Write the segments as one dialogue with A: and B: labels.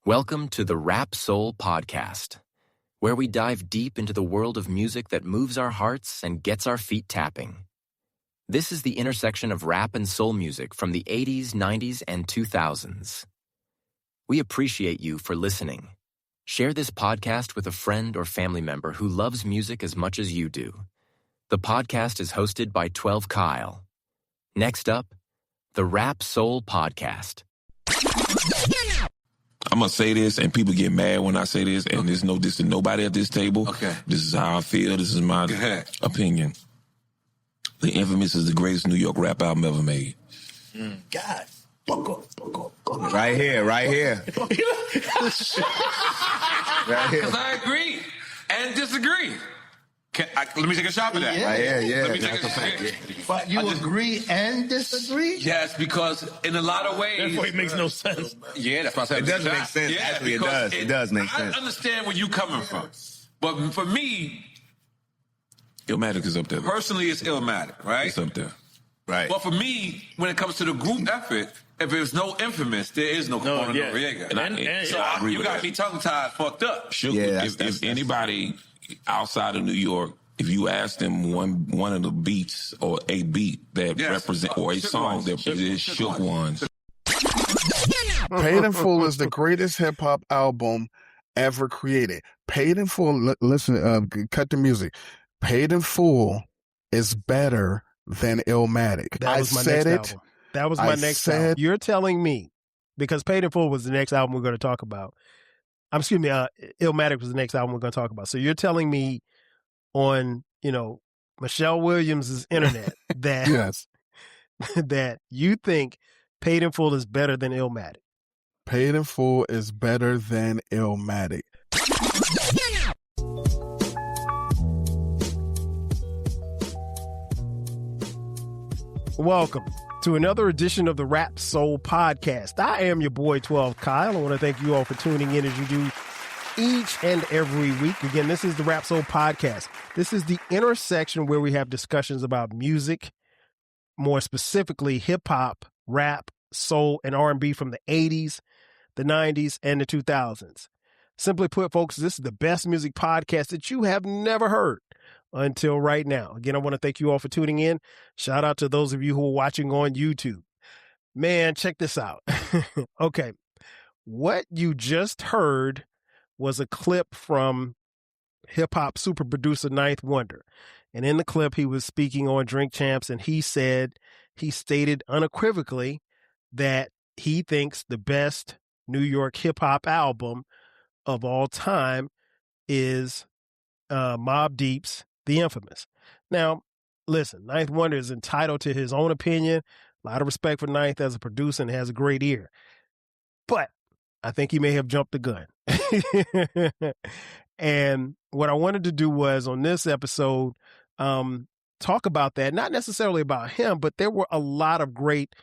A: Welcome to the Rap Soul Podcast, where we dive deep into the world of music that moves our hearts and gets our feet tapping. This is the intersection of rap and soul music from the 80s, 90s, and 2000s. We appreciate you for listening. Share this podcast with a friend or family member who loves music as much as you do. The podcast is hosted by 12 Kyle. Next up, the Rap Soul Podcast.
B: I'm going to say this, and people get mad when I say this, and there's no diss to nobody at this table.
C: Okay.
B: This is how I feel. This is my opinion. The Infamous is the greatest New York rap album ever made.
C: God. Right here. Right here.
D: Because I agree and disagree. Let me take a shot for that.
C: Right here, yeah.
D: Let me take a shot.
E: But you agree and disagree?
D: Yes, because in a lot of ways...
E: Therefore, it makes no sense.
D: Yeah, that's why I said
C: It doesn't make sense.
D: Yeah,
C: Actually, it does. It does make sense.
D: I understand where you're coming from. But for me...
B: Illmatic is up there.
D: Personally, it's Illmatic, right?
B: It's up there.
C: Right.
D: But for me, when it comes to the group effort, if there's no Infamous, there is no Noriega.
B: And
D: You got me tongue-tied fucked up.
B: Sure. If anybody outside of New York, if you ask them one of the beats or a beat that represent or a song that is Shook Ones.
F: Paid in Full is the greatest hip hop album ever created. Paid in Full, listen, cut the music. Paid in Full is better than Illmatic.
G: That was my next album. That was my next album. You're telling me, because Paid in Full was the next album we're going to talk about. Illmatic was the next album we're going to talk about. So you're telling me on, Michelle Williams' internet that
F: Yes.
G: that you think Paid in Full is better than Illmatic.
F: Paid in Full is better than Illmatic.
G: Welcome to another edition of the Rap Soul Podcast. I am your boy 12 Kyle. I want to thank you all for tuning in as you do each and every week. Again, this is the Rap Soul Podcast. This is the intersection where we have discussions about music, more specifically hip-hop, rap, soul, and R&B from the 80s, the 90s, and the 2000s. Simply put, folks, this is the best music podcast that you have never heard until right now. Again, I want to thank you all for tuning in. Shout out to those of you who are watching on YouTube. Man, check this out. Okay. What you just heard was a clip from hip-hop super producer Ninth Wonder. And in the clip, he was speaking on Drink Champs, and he stated unequivocally that he thinks the best New York hip-hop album of all time is Mobb Deep's The Infamous. Now, listen, Ninth Wonder is entitled to his own opinion. A lot of respect for Ninth as a producer and has a great ear. But I think he may have jumped the gun. And what I wanted to do was on this episode, talk about that, not necessarily about him, but there were a lot of great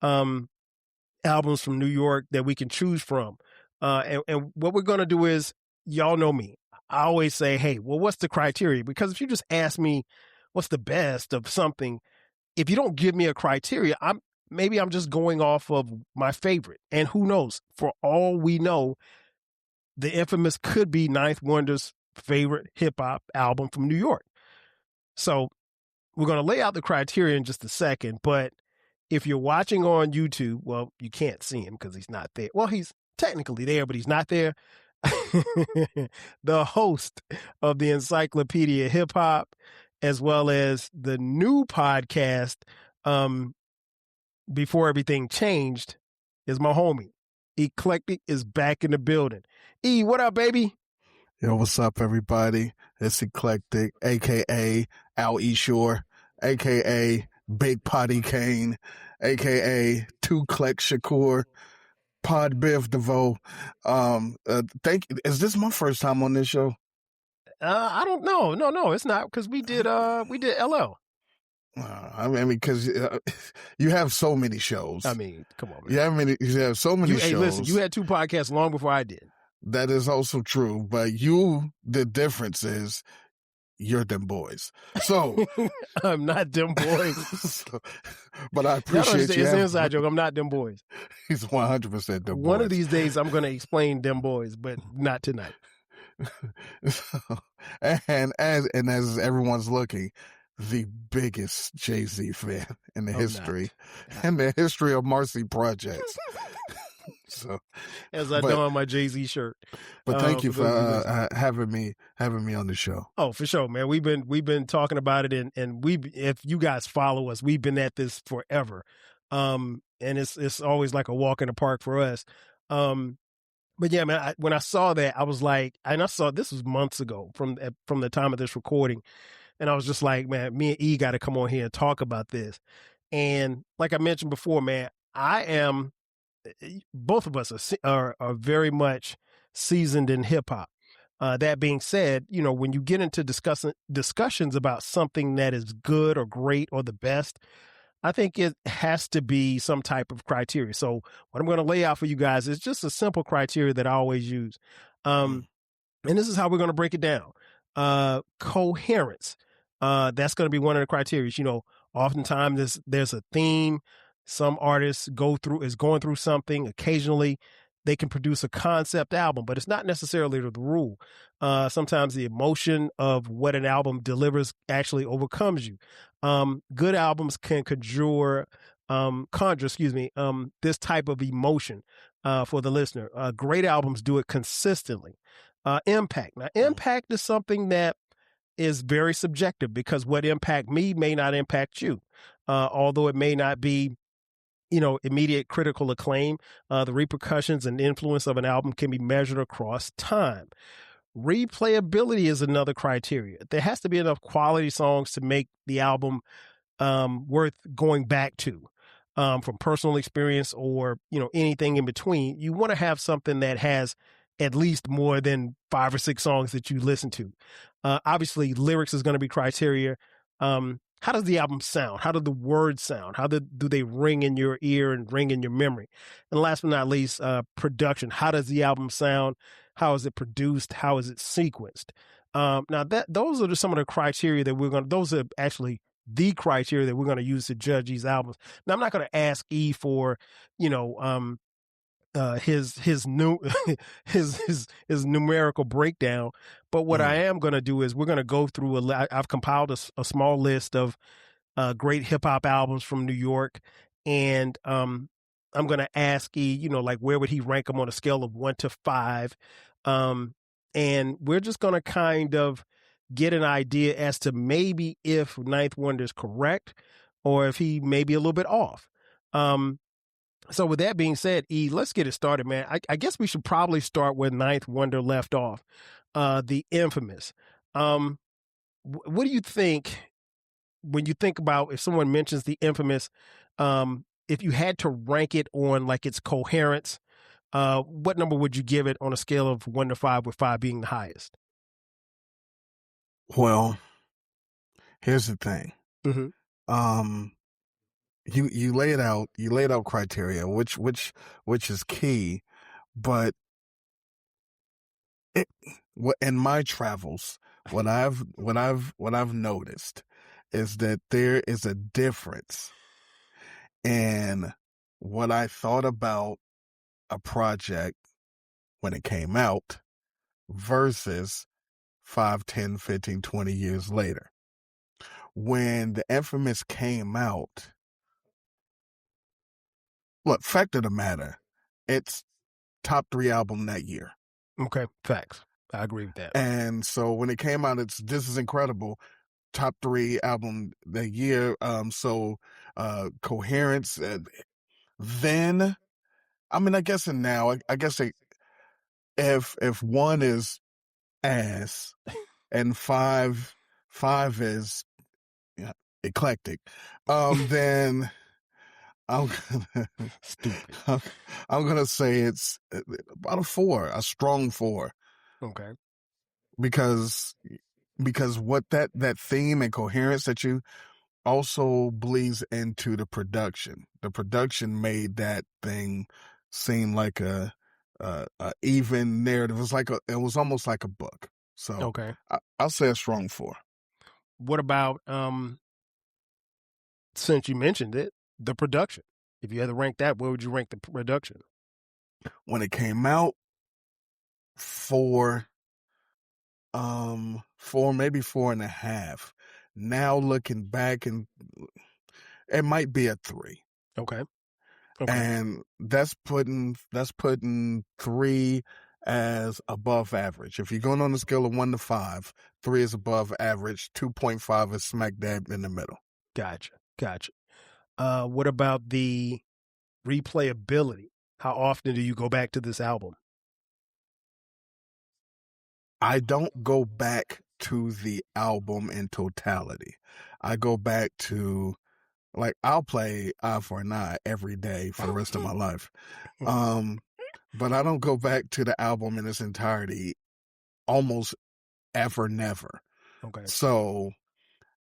G: albums from New York that we can choose from. And what we're going to do is, y'all know me. I always say, hey, well, what's the criteria? Because if you just ask me what's the best of something, if you don't give me a criteria, I'm just going off of my favorite. And who knows? For all we know, The Infamous could be Ninth Wonder's favorite hip-hop album from New York. So we're going to lay out the criteria in just a second. But if you're watching on YouTube, well, you can't see him because he's not there. Well, he's technically there, but he's not there. The host of the Encyclopedia Hip Hop, as well as the new podcast, Before Everything Changed, is my homie. Eclectic is back in the building. E, what up, baby?
F: Yo, what's up, everybody? It's Eclectic, a.k.a. Al E. Shore, a.k.a. Big Potty Kane, a.k.a. Two Cleck Shakur, Pod Biv DeVoe. Is this my first time on this show?
G: I don't know. No, it's not, because we did LL.
F: Because you have so many shows.
G: I mean, come on, man.
F: You have so many shows.
G: Hey, listen, you had two podcasts long before I did.
F: That is also true. But the difference is you're them boys. So
G: I'm not them boys.
F: But I appreciate you.
G: It's an inside joke. I'm not them boys.
F: He's 100% them boys.
G: One of these days, I'm going to explain them boys, but not tonight.
F: and as everyone's looking, the biggest Jay-Z fan in the history of Marcy Projects. So, as I don my Jay-Z shirt. But thank you for having me on the show. Oh, for sure, man. We've been talking about it, and if you guys follow us, we've been at this forever. And it's always like a walk in the park for us. But yeah, man, when I saw that, I was like, and I saw this was months ago from the time of this recording. And I was just like, man, me and E got to come on here and talk about this. And like I mentioned before, man, both of us are very much seasoned in hip hop. That being said, when you get into discussions about something that is good or great or the best, I think it has to be some type of criteria. So what I'm going to lay out for you guys is just a simple criteria that I always use. And this is how we're going to break it down. Coherence. That's going to be one of the criteria. Oftentimes there's a theme. Some artists is going through something. Occasionally they can produce a concept album, but it's not necessarily the rule. Sometimes the emotion of what an album delivers actually overcomes you. Good albums can conjure this type of emotion for the listener. Great albums do it consistently. Impact. Now, impact is something that is very subjective because what impact me may not impact you. Although it may not be immediate critical acclaim, the repercussions and influence of an album can be measured across time. Replayability is another criteria. There has to be enough quality songs to make the album worth going back to, from personal experience or anything in between. You want to have something that has at least more than 5 or 6 songs that you listen to. Obviously, lyrics is going to be criteria. How does the album sound? How do the words sound? How do they ring in your ear and ring in your memory? And last but not least, production. How does the album sound? How is it produced? How is it sequenced? Now those are just some of the criteria that those are actually the criteria that we're going to use to judge these albums. Now, I'm not going to ask E for, his numerical breakdown, but what I am going to do is we're going to go through I've compiled a small list of great hip hop albums from New York, and I'm going to ask E, where would he rank them on a scale of 1 to 5, and we're just going to kind of get an idea as to maybe if Ninth Wonder is correct or if he may be a little bit off. So with that being said, E, let's get it started, man. I guess we should probably start where Ninth Wonder left off, the Infamous. What do you think when you think about if someone mentions the Infamous, if you had to rank it on like its coherence, what number would you give it on a scale of 1 to 5, with 5 being the highest? Well, here's the thing.
G: Mm-hmm.
F: You laid out criteria, which is key, but in my travels, what I've noticed is that there is a difference in what I thought about a project when it came out versus 5, 10, 15, 20 years later. When the Infamous came out, look, fact of the matter, it's top 3 album that year.
G: Okay, facts. I agree with that.
F: And so when it came out, this is incredible. Top 3 album that year. Coherence. Then, I guess, and now, I guess if 1 is ass and 5 is eclectic, then I'm gonna say it's about a 4, a strong 4.
G: Okay.
F: Because what that theme and coherence that you also bleeds into the production. The production made that thing seem like a even narrative. It was almost like a book. So
G: okay,
F: I'll say a strong 4.
G: what about since you mentioned it, the production? If you had to rank that, where would you rank the production?
F: When it came out, 4, maybe 4.5. Now looking back, and it might be a 3.
G: Okay.
F: And that's putting 3 as above average. If you're going on a scale of 1 to 5, 3 is above average. 2.5 is smack dab in the middle.
G: Gotcha. What about the replayability? How often do you go back to this album?
F: I don't go back to the album in totality. I go back to, like, I'll play Eye for an Eye every day for the rest of my life. But I don't go back to the album in its entirety almost ever, never.
G: Okay.
F: So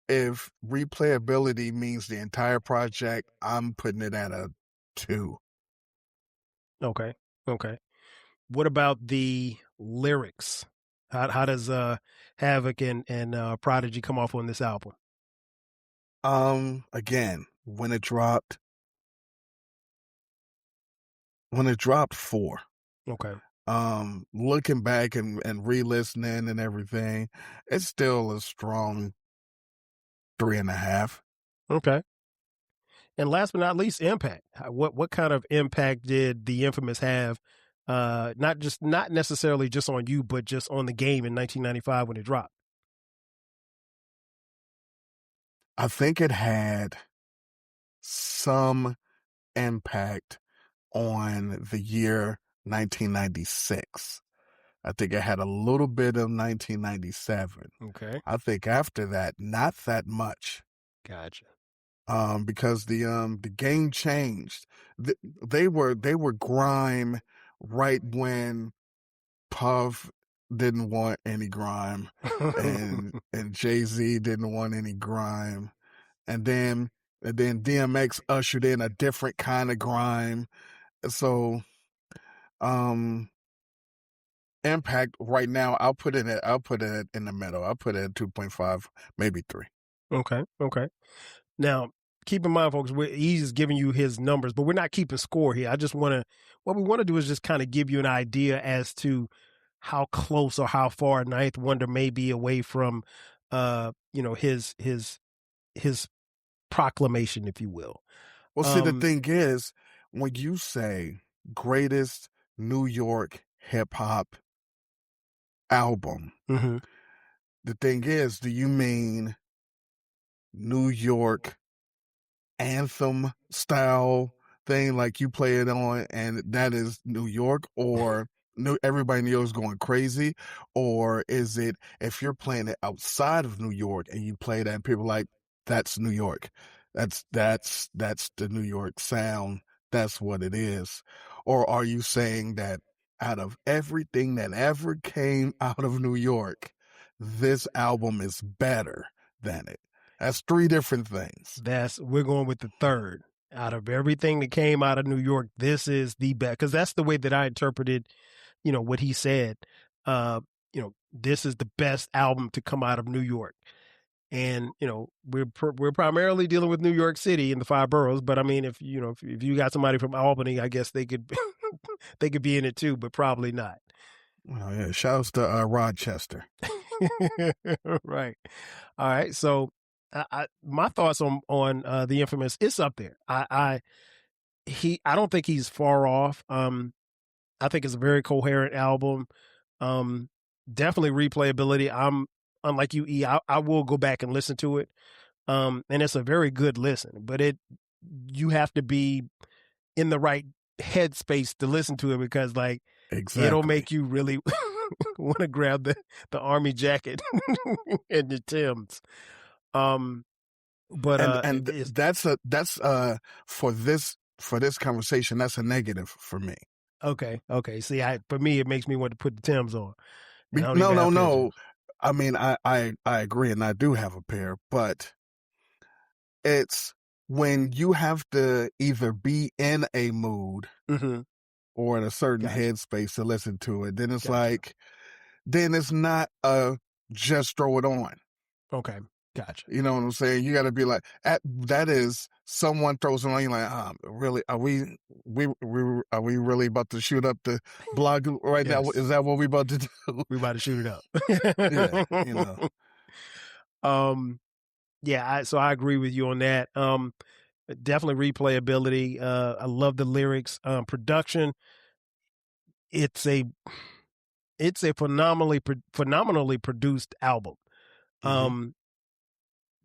F: if replayability means the entire project, I'm putting it at a 2.
G: Okay. What about the lyrics? How does Havoc and Prodigy come off on this album?
F: Again, when it dropped 4.
G: Okay.
F: Looking back and re-listening and everything, it's still a strong 3.5.
G: Okay. And last but not least, impact. What kind of impact did the Infamous have? Not necessarily just on you, but just on the game in 1995 when it dropped.
F: I think it had some impact on the year 1996. I think it had a little bit of 1997.
G: Okay.
F: I think after that, not that much.
G: Gotcha.
F: Because the game changed. They were grime right when Puff didn't want any grime, and Jay-Z didn't want any grime, and then DMX ushered in a different kind of grime. So, impact right now, I'll put it in the middle. I'll put it at 2.5, maybe 3.
G: Okay. Now, keep in mind, folks, he's giving you his numbers, but we're not keeping score here. What we want to do is just kind of give you an idea as to how close or how far Ninth Wonder may be away from, his proclamation, if you will.
F: Well, see, the thing is, when you say greatest New York hip hop album,
G: mm-hmm.
F: The thing is, do you mean New York anthem style thing, like you play it on and that is New York, or everybody in New York is going crazy? Or is it, if you're playing it outside of New York and you play that and people are like, that's New York, that's the New York sound, that's what it is? Or are you saying that out of everything that ever came out of New York, this album is better than it? That's 3 different things.
G: We're going with the third. Out of everything that came out of New York, this is the best, because that's the way that I interpreted, what he said. This is the best album to come out of New York. And, we're primarily dealing with New York City and the 5 boroughs. But I mean, if you got somebody from Albany, I guess they could, they could be in it too, but probably not.
F: Oh yeah. Shouts to Rochester.
G: Right. All right. So my thoughts on the Infamous, it's up there. I don't think he's far off. I think it's a very coherent album. Definitely replayability. I'm unlike you, E. I will go back and listen to it. And it's a very good listen, but you have to be in the right headspace to listen to it, because
F: exactly,
G: it'll make you really want to grab the army jacket and the Timbs. But
F: that's for this conversation, that's a negative for me.
G: Okay. See, for me, it makes me want to put the Timbs on.
F: No. I mean, I agree, and I do have a pair, but it's when you have to either be in a mood
G: mm-hmm.
F: or in a certain headspace to listen to it. Then it's then it's not just throw it on.
G: Okay. Gotcha.
F: You know what I'm saying? You got to be like, that is someone throws it on you like, really? Are we really about to shoot up the blog right now? Is that what we about to do?
G: We about to shoot it up.
F: Yeah, you know.
G: So I agree with you on that. Definitely replayability. I love the lyrics. Production. It's a phenomenally produced album.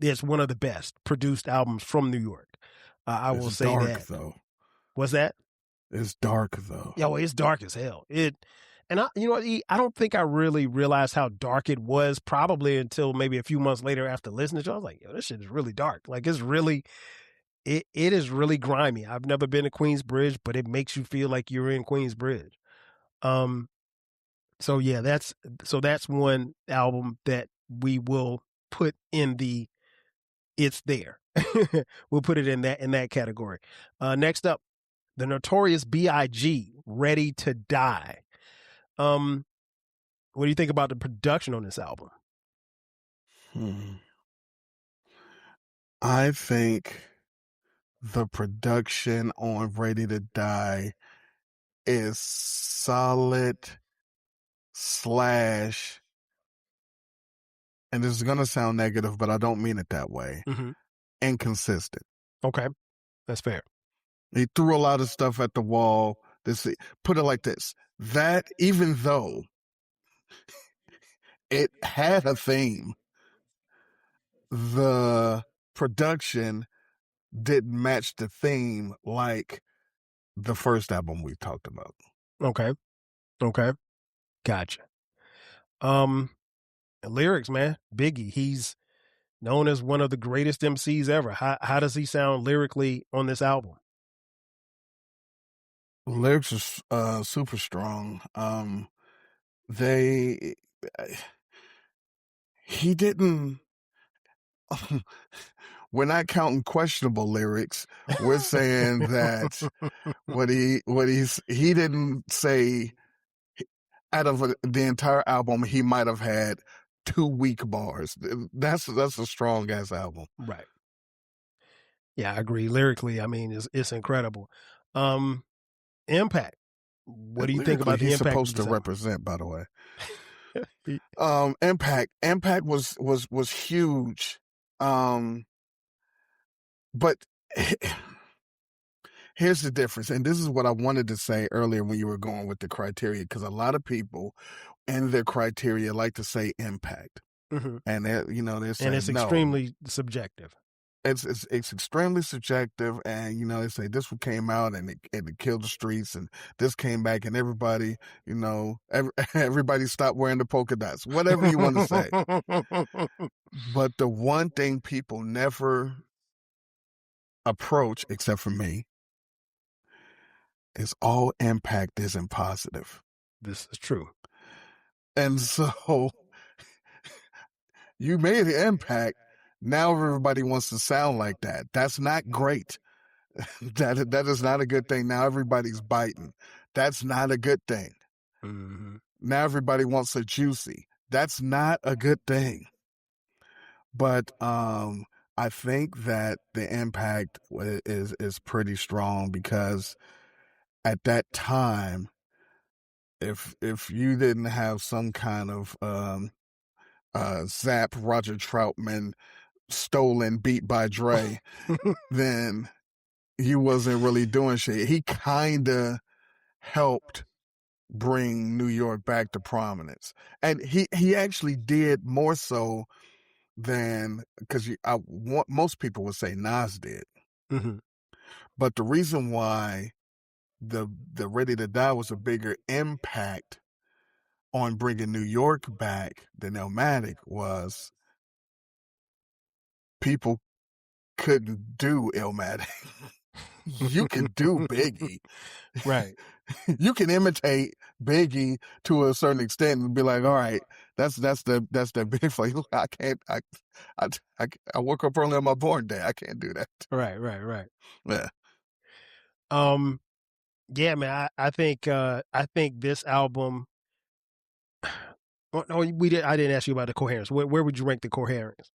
G: It's one of the best produced albums from New York. I will say
F: dark,
G: that.
F: Though.
G: What's that?
F: It's dark though.
G: Yeah, well, it's dark as hell. You know what? I don't think I really realized how dark it was probably until maybe a few months later after listening to it. I was like, yo, this shit is really dark. Like it's really, it is really grimy. I've never been to Queensbridge, but it makes you feel like you're in Queensbridge. So yeah, that's one album that we will put in the it's there. We'll put it in that category. Next up, the Notorious B.I.G. Ready to Die. What do you think about the production on this album?
F: I think the production on Ready to Die is solid / and this is going to sound negative, but I don't mean it that way. Inconsistent.
G: Okay. That's fair.
F: He threw a lot of stuff at the wall. Put it like this. That, even though it had a theme, the production didn't match the theme like the first album we talked about.
G: Okay. Gotcha. Lyrics, man. Biggie, he's known as one of the greatest MCs ever. How does he sound lyrically on this album?
F: Lyrics are super strong. He didn't. We're not counting questionable lyrics. We're saying that he didn't say out of the entire album he might have had 2 weak bars. That's a strong ass album.
G: Right. Yeah, I agree. Lyrically, I mean, it's incredible. Impact. What do you think about the
F: he's
G: impact?
F: He's supposed to represent, by the way. Impact was huge. But here's the difference, and this is what I wanted to say earlier when you were going with the criteria, because a lot of people in their criteria like to say impact, and they're saying,
G: and it's extremely subjective.
F: It's extremely subjective, and they say this one came out and it killed the streets, and this came back and everybody, everybody stopped wearing the polka dots, whatever you want to say. But the one thing people never approach, except for me, is all impact isn't positive.
G: This is true.
F: And so you made an impact. Now everybody wants to sound like that. That's not great. That is not a good thing. Now everybody's biting. That's not a good thing. Now everybody wants a juicy. That's not a good thing. But I think that the impact is pretty strong, because at that time, if you didn't have some kind of Zap Roger Troutman stolen beat by Dre, then you wasn't really doing shit. He kind of helped bring New York back to prominence, and he actually did more so than, because most people would say Nas did. But the reason why the Ready to Die was a bigger impact on bringing New York back than Illmatic was people couldn't do Illmatic. You can do Biggie.
G: Right.
F: You can imitate Biggie to a certain extent and be like, all right, that's the big flavor. I can't. I woke up early on my born day. I can't do that.
G: Right.
F: Yeah.
G: Yeah, man. I think this album. Oh, I didn't ask you about the Coherence. Where would you rank the Coherence?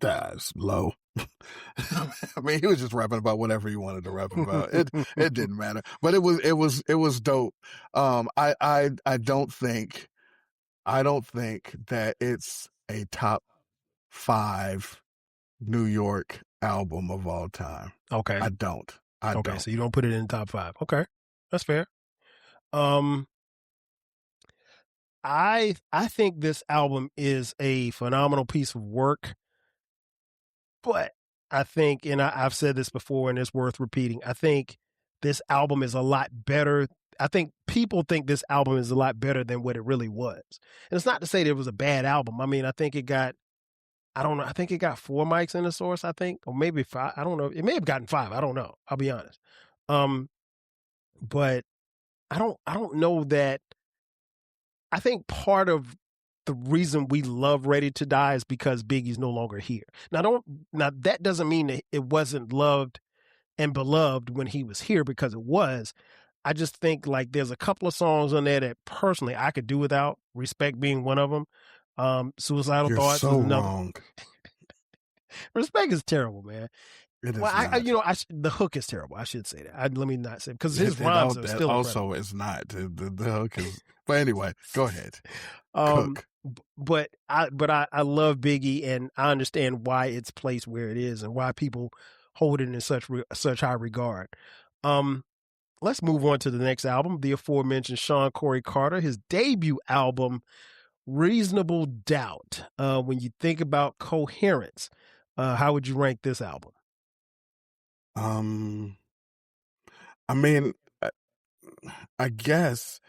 F: That's low. I mean, he was just rapping about whatever he wanted to rap about. It didn't matter, but it was dope. I don't think that it's a top 5 New York album of all time.
G: Okay.
F: I don't.
G: Okay, so you don't put it in the top 5. Okay, that's fair. I think this album is a phenomenal piece of work, but I think, and I've said this before, and it's worth repeating, I think this album is a lot better. I think people think this album is a lot better than what it really was. And it's not to say that it was a bad album. I mean, I think it got, I don't know, I think it got 4 mics in the source, I think, or maybe 5. I don't know. It may have gotten 5. I don't know. I'll be honest. But I don't know that. I think part of the reason we love Ready to Die is because Biggie's no longer here. Now that doesn't mean that it wasn't loved and beloved when he was here, because it was. I just think like there's a couple of songs on there that personally I could do without, Respect being one of them. Suicidal
F: You're
G: Thoughts
F: so
G: is another.
F: wrong.
G: Respect is terrible, man.
F: It is
G: Well,
F: not.
G: the hook is terrible. I should say that. Let me not say, because his rhymes are still
F: also it's not the hook is. But anyway, go ahead. Cook.
G: But I love Biggie, and I understand why it's placed where it is and why people hold it in such high regard. Let's move on to the next album, the aforementioned Sean Corey Carter, his debut album, Reasonable Doubt. When you think about Coherence, how would you rank this album?
F: I mean, I guess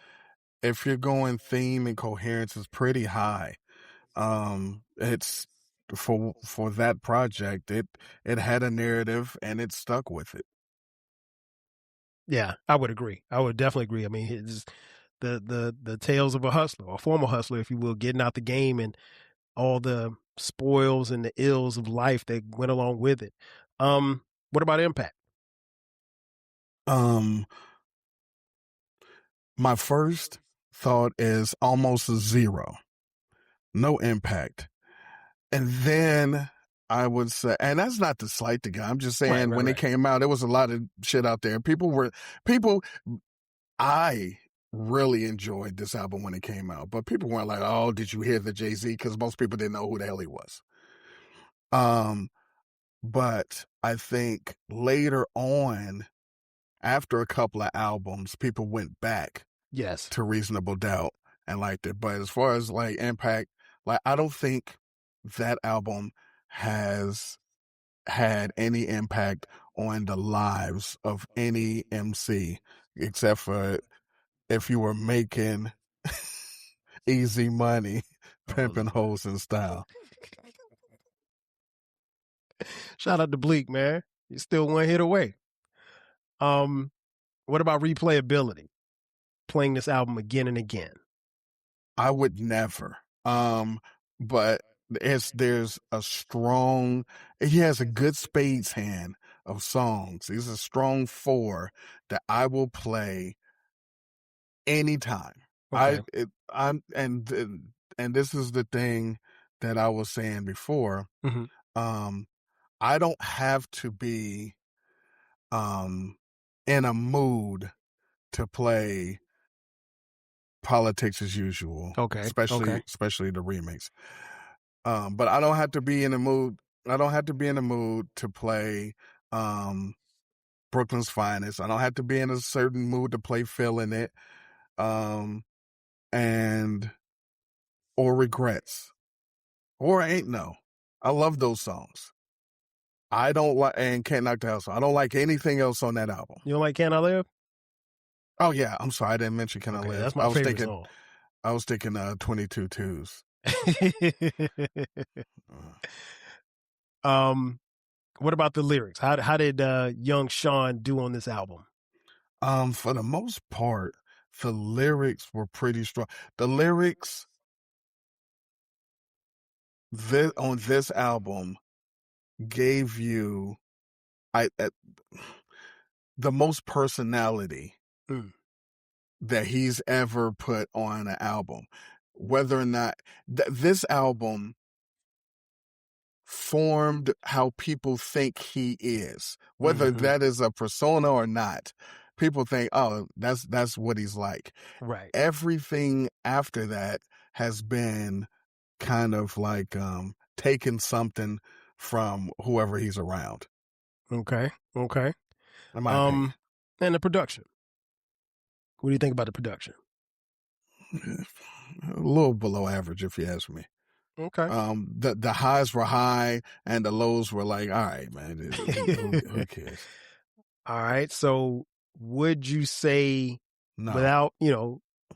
F: if you're going theme and coherence is pretty high. It's for that project, it had a narrative and it stuck with it.
G: Yeah, I would agree. I would definitely agree. I mean, it's the tales of a hustler, or former hustler, if you will, getting out the game and all the spoils and the ills of life that went along with it. What about impact?
F: My first thought is almost a 0. No impact. And then I would say, and that's not to slight the guy. I'm just saying when it came out, there was a lot of shit out there. I really enjoyed this album when it came out, but people weren't like, oh, did you hear the Jay-Z? Because most people didn't know who the hell he was. But I think later on, after a couple of albums, people went back to Reasonable Doubt and liked it. But as far as like impact, like I don't think that album has had any impact on the lives of any MC, except for if you were making easy money, pimping hoes in style.
G: Shout out to Bleak, man. You're still one hit away. What about replayability? Playing this album again and again.
F: I would never. But there's a strong, he has a good spades hand of songs. He's a strong 4 that I will play anytime.
G: Okay.
F: And this is the thing that I was saying before.
G: Mm-hmm.
F: I don't have to be in a mood to play Politics as Usual.
G: Okay.
F: Especially the remix. But I don't have to be in a mood. I don't have to be in a mood to play Brooklyn's Finest. I don't have to be in a certain mood to play Feeling It. Or Regrets. Or Ain't No. I love those songs. I don't like, and Can't Knock the House. I don't like anything else on that album.
G: You don't like Can I Live?
F: Oh yeah, I'm sorry, I didn't mention Can I Live.
G: That's my favorite song.
F: I was thinking 22 Twos.
G: What about the lyrics? How did young Sean do on this album?
F: For the most part, the lyrics were pretty strong. The lyrics on this album gave you the most personality that he's ever put on an album. Whether or not this album formed how people think he is, whether that is a persona or not. People think, oh, that's what he's like.
G: Right.
F: Everything after that has been kind of like taking something from whoever he's around.
G: Okay.
F: In my opinion.
G: And the production. What do you think about the production?
F: A little below average, if you ask me.
G: Okay.
F: The highs were high and the lows were like, all right, man, who cares?
G: All right. So would you say,
F: No.
G: without,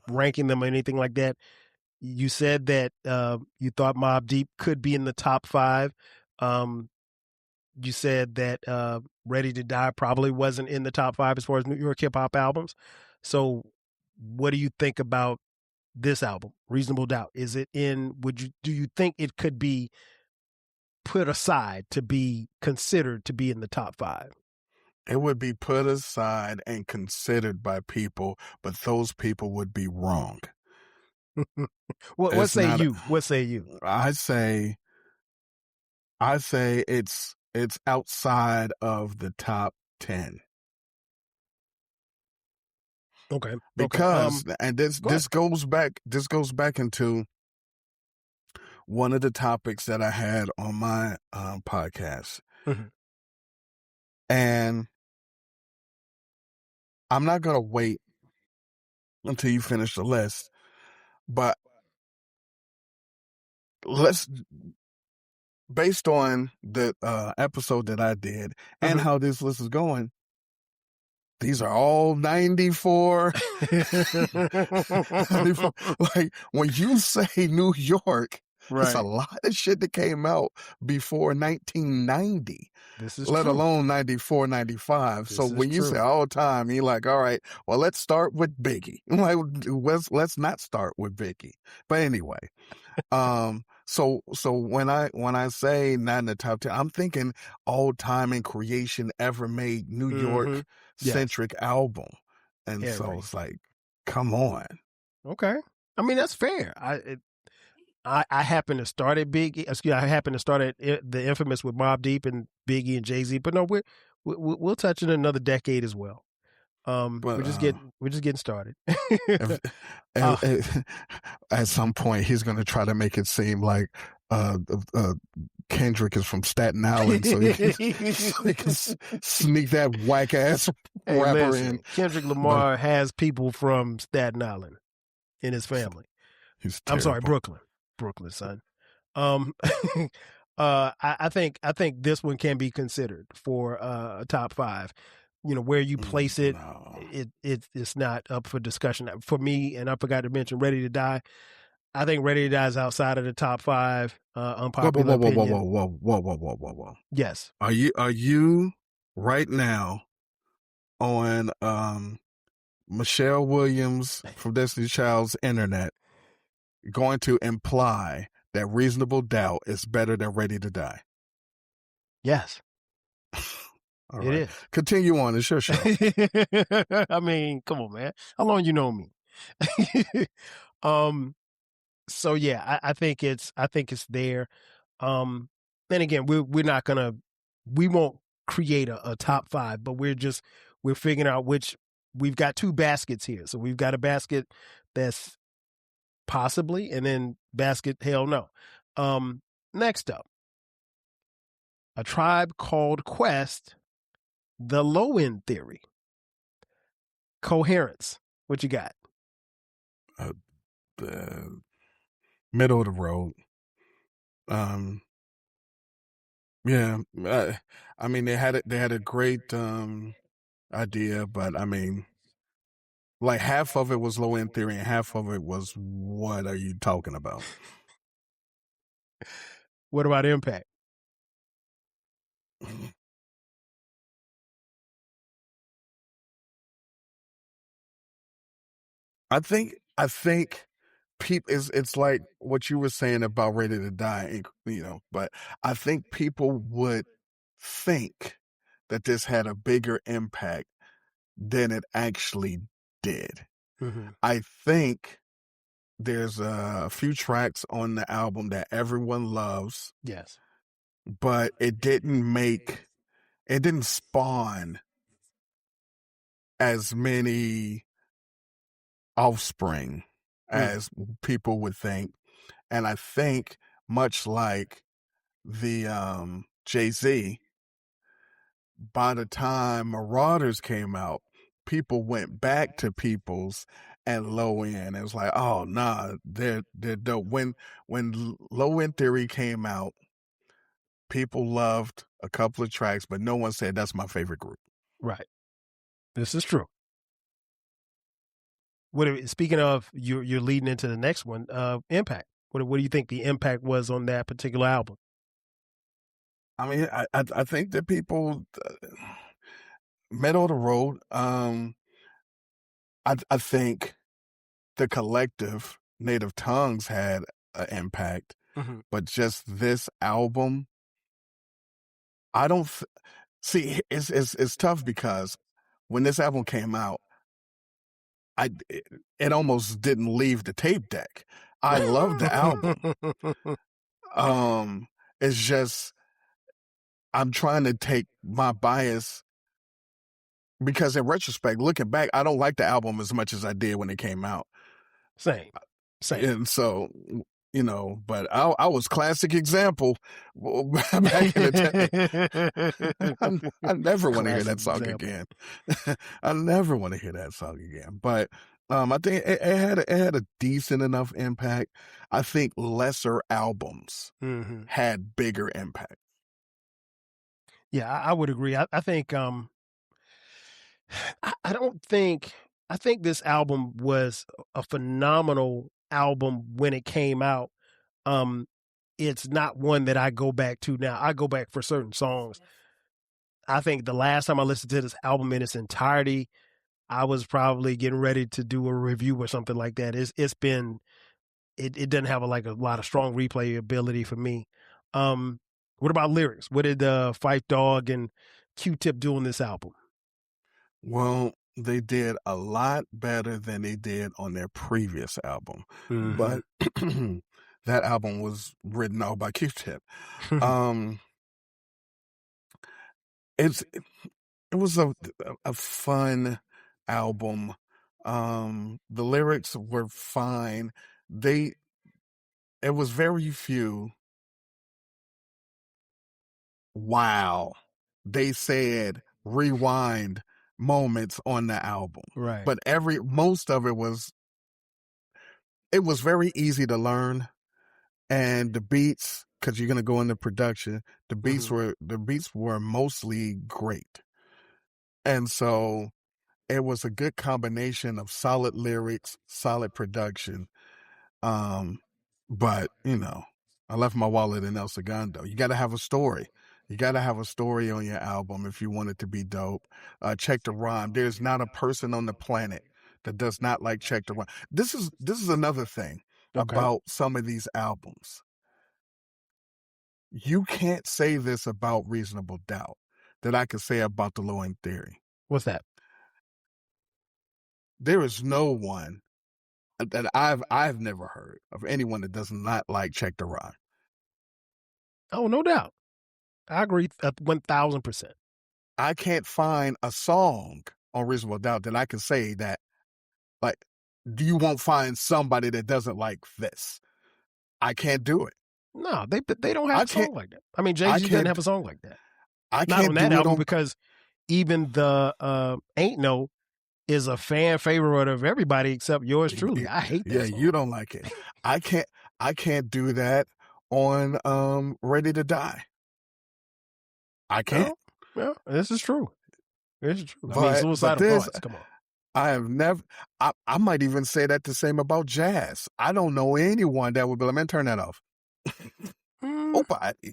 G: ranking them or anything like that, you said that you thought Mobb Deep could be in the top 5. You said that Ready to Die probably wasn't in the top 5 as far as New York hip hop albums. So what do you think about this album, Reasonable Doubt? Is it in, do you think it could be put aside to be considered to be in the top 5?
F: It would be put aside and considered by people, but those people would be wrong.
G: What say you? I
F: say it's outside of the top 10.
G: Okay.
F: Because and this goes back into one of the topics that I had on my podcast. And I'm not going to wait until you finish the list, but based on the episode that I did and how this list is going, these are all 94. 94. Like, when you say New York, it's a lot of shit that came out before 1990.
G: This is
F: let
G: true.
F: alone 94, 95. So when you say all time, you're like, all right, well, let's start with Biggie. Like, let's not start with Biggie. But anyway, so when I say not in the top 10, I'm thinking all time in creation ever made New York centric album. And so it's like, come on.
G: Okay. I mean, that's fair. I happen to start at Biggie. I happen to start at the infamous with Mobb Deep and Biggie and Jay-Z. But no, we'll touch in another decade as well. We're just getting started.
F: At some point, he's going to try to make it seem like Kendrick is from Staten Island, so he can sneak that whack ass rapper in.
G: Kendrick Lamar has people from Staten Island in his family. I'm sorry, Brooklyn, son. I think this one can be considered for a top 5. Where you place it, it's not up for discussion for me. And I forgot to mention Ready to Die. I think Ready to Die is outside of the top 5. Unpopular opinion.
F: Whoa.
G: Yes.
F: Are you right now on Michelle Williams from Destiny's Child's internet going to imply that Reasonable Doubt is better than Ready to Die?
G: Yes.
F: All right. It is. Continue on. It's your show.
G: I mean, come on, man. How long you know me? So yeah, I think it's there. Then again, we won't create a top 5, but we're figuring out which. We've got 2 baskets here. So we've got a basket that's possibly, and then basket hell no. Next up, A Tribe Called Quest, The Low End Theory, Coherence. What you got?
F: Middle of the road. Yeah. I mean, they had a great idea, but I mean, like, half of it was Low End Theory and half of it was, what are you talking about?
G: What about Impact?
F: I think people, it's like what you were saying about Ready to Die, but I think people would think that this had a bigger impact than it actually did. I think there's a few tracks on the album that everyone loves.
G: Yes.
F: but it didn't spawn as many offspring as people would think. And I think much like the Jay-Z, by the time Marauders came out, people went back to Peoples and Low End. It was like, oh nah, they're dope. When Low End Theory came out, people loved a couple of tracks, but no one said that's my favorite group.
G: Right. This is true. Speaking of, you're leading into the next one, Impact. What do you think the impact was on that particular album?
F: I mean, I think that people middle of the road. I think the collective Native Tongues had an impact, but just this album, I don't see. It's tough because when this album came out, it almost didn't leave the tape deck. I love the album. It's just I'm trying to take my bias because in retrospect, looking back, I don't like the album as much as I did when it came out.
G: Same.
F: And so, but I was classic example back in the day. I never want to hear that song again. I never want to hear that song again. But I think it had a decent enough impact. I think lesser albums had bigger impact.
G: Yeah, I would agree. I think I think this album was a phenomenal album when it came out. It's not one that I go back to now. I go back for certain songs. I think the last time I listened to this album in its entirety, I was probably getting ready to do a review or something like that. It doesn't have a lot of strong replayability for me. What about lyrics? What did Phife Dawg and Q-Tip do on this album?
F: Well, they did a lot better than they did on their previous album, but that album was written out by Q-Tip. It was a fun album. The lyrics were fine. It was very few. Wow. They said rewind moments on the album.
G: Right.
F: But most of it was very easy to learn. And the beats, because you're gonna go into production, the beats were mostly great. And so it was a good combination of solid lyrics, solid production. But I left my wallet in El Segundo. You gotta have a story. You got to have a story on your album if you want it to be dope. Check the Rhyme. There's not a person on the planet that does not like Check the Rhyme. This is another thing about some of these albums. You can't say this about Reasonable Doubt that I could say about the Low End Theory.
G: What's that?
F: There is no one that I've never heard of anyone that does not like Check the Rhyme.
G: Oh, no doubt. I agree 1,000%.
F: I can't find a song on Reasonable Doubt that I can say that, you won't find somebody that doesn't like this. I can't do it.
G: No, they don't have a song like that. I mean, Jay-Z didn't have a song like that.
F: I
G: Not
F: can't
G: on that
F: do
G: album
F: it
G: because even the Ain't No is a fan favorite of everybody except yours truly. I hate that song.
F: You don't like it. I can't do that on Ready to Die. I can't.
G: Well, this is true. This is true.
F: But
G: Suicidal Thoughts. Come on.
F: I have never. I might even say that the same about jazz. I don't know anyone that would be like, man, turn that off. Nobody.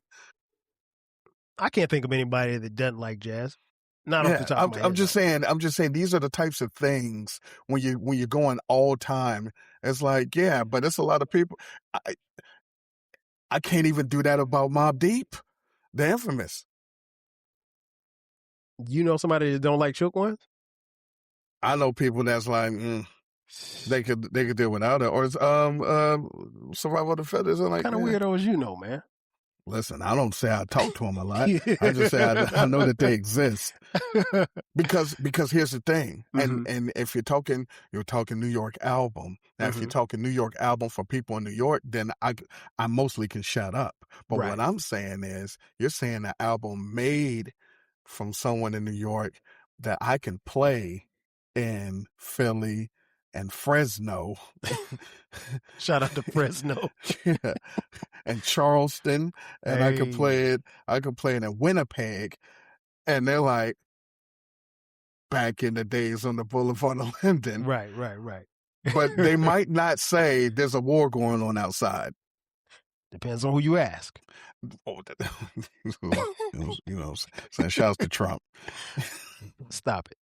G: I can't think of anybody that doesn't like jazz. Not off the top of my head.
F: I'm just saying these are the types of things when you're going all time. It's like, yeah, but it's a lot of people. I can't even do that about Mobb Deep, the Infamous.
G: You know somebody that don't like Shook Ones?
F: I know people that's like, they could deal without it, or it's Survival of the Fittest. Like,
G: what kind of weirdos you know, man?
F: Listen, I don't say I talk to them a lot. I just say I know that they exist. Because here's the thing, and if you're talking New York album. Now, if you're talking New York album for people in New York, then I mostly can shut up. But what I'm saying is, you're saying an album made from someone in New York that I can play in Philly and Fresno.
G: Shout out to Fresno.
F: Yeah. And Charleston, and I could play it in Winnipeg, and they're like, back in the days on the Boulevard of Linden.
G: Right.
F: But they might not say there's a war going on outside.
G: Depends on who you ask.
F: Oh, so shouts to Trump.
G: Stop it.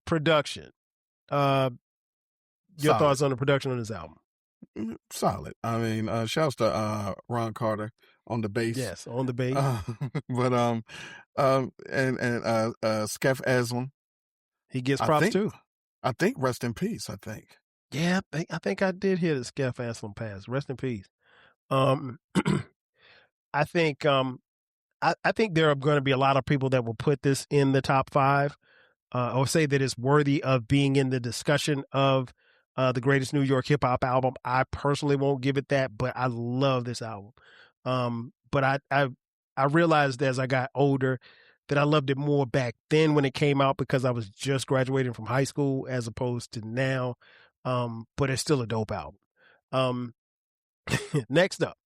G: Production. Your thoughts on the production on this album?
F: Solid. I mean, shouts to Ron Carter on the bass.
G: Yes, on the bass.
F: But Skeff Eslin.
G: He gets props too.
F: I think rest in peace. I think.
G: Yeah, I think I did hear the Skeff Eslin pass. Rest in peace. I think I think there are going to be a lot of people that will put this in the top 5, or say that it's worthy of being in the discussion of the greatest New York hip hop album. I personally won't give it that, but I love this album. But I realized as I got older that I loved it more back then when it came out because I was just graduating from high school as opposed to now. But it's still a dope album. Next up,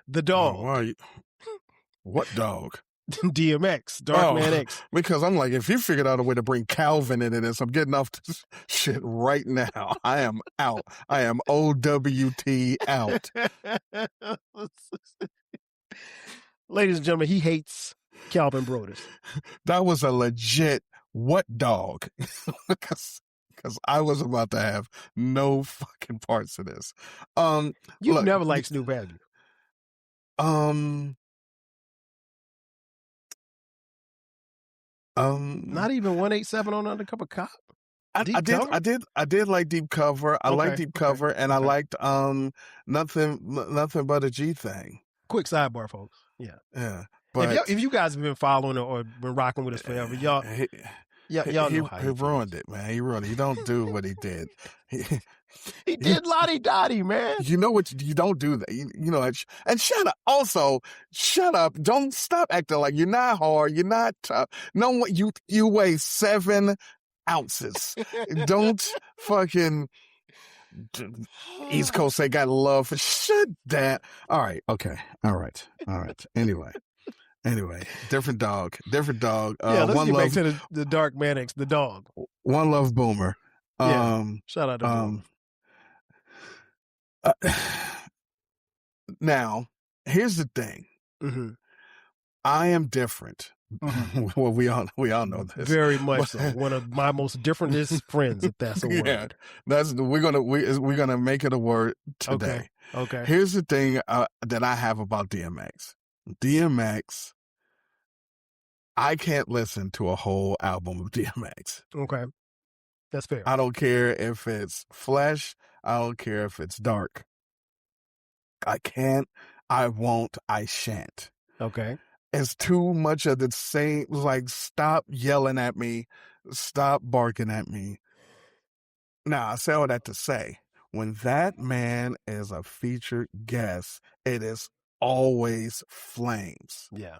G: The Dog.
F: Oh, what dog?
G: DMX, Darkman X.
F: Because I'm like, if you figured out a way to bring Calvin into this, I'm getting off this shit right now. I am out. I am OWT out.
G: Ladies and gentlemen, he hates Calvin Brodus.
F: That was a legit what dog? Because I was about to have no fucking parts of this.
G: You've never liked Snoop, have you? Not even 187 on Undercover Cop.
F: I did like Deep Cover. I liked Deep Cover, and I liked nothing but a G thing.
G: Quick sidebar, folks. Yeah.
F: But
G: if you guys have been following or been rocking with us forever, y'all know how
F: he ruined it, man. He ruined it. He don't do what he did.
G: He did Lottie Dottie, man.
F: You know what? You don't do that. You know, and shut up. Also, shut up. Don't stop acting like you're not hard. You're not tough. No, you weigh 7 ounces. Don't fucking East Coast say got love for shit. That. All right. Okay. All right. Anyway, different dog.
G: Let's get back to the Darkman X, The Dog.
F: One Love Boomer.
G: Shout out to Boomer.
F: Now, here's the thing.
G: Mm-hmm.
F: I am different. Well, we all know this.
G: Very much so. One of my most differentest friends, if that's a word.
F: We're gonna make it a word today.
G: Okay.
F: Here's the thing that I have about DMX. DMX, I can't listen to a whole album of DMX.
G: Okay. That's fair.
F: I don't care if it's Flesh. I don't care if it's Dark. I can't. I won't. I shan't.
G: Okay.
F: It's too much of the same. Like, stop yelling at me. Stop barking at me. Now, I say all that to say, when that man is a featured guest, it is always flames.
G: Yeah.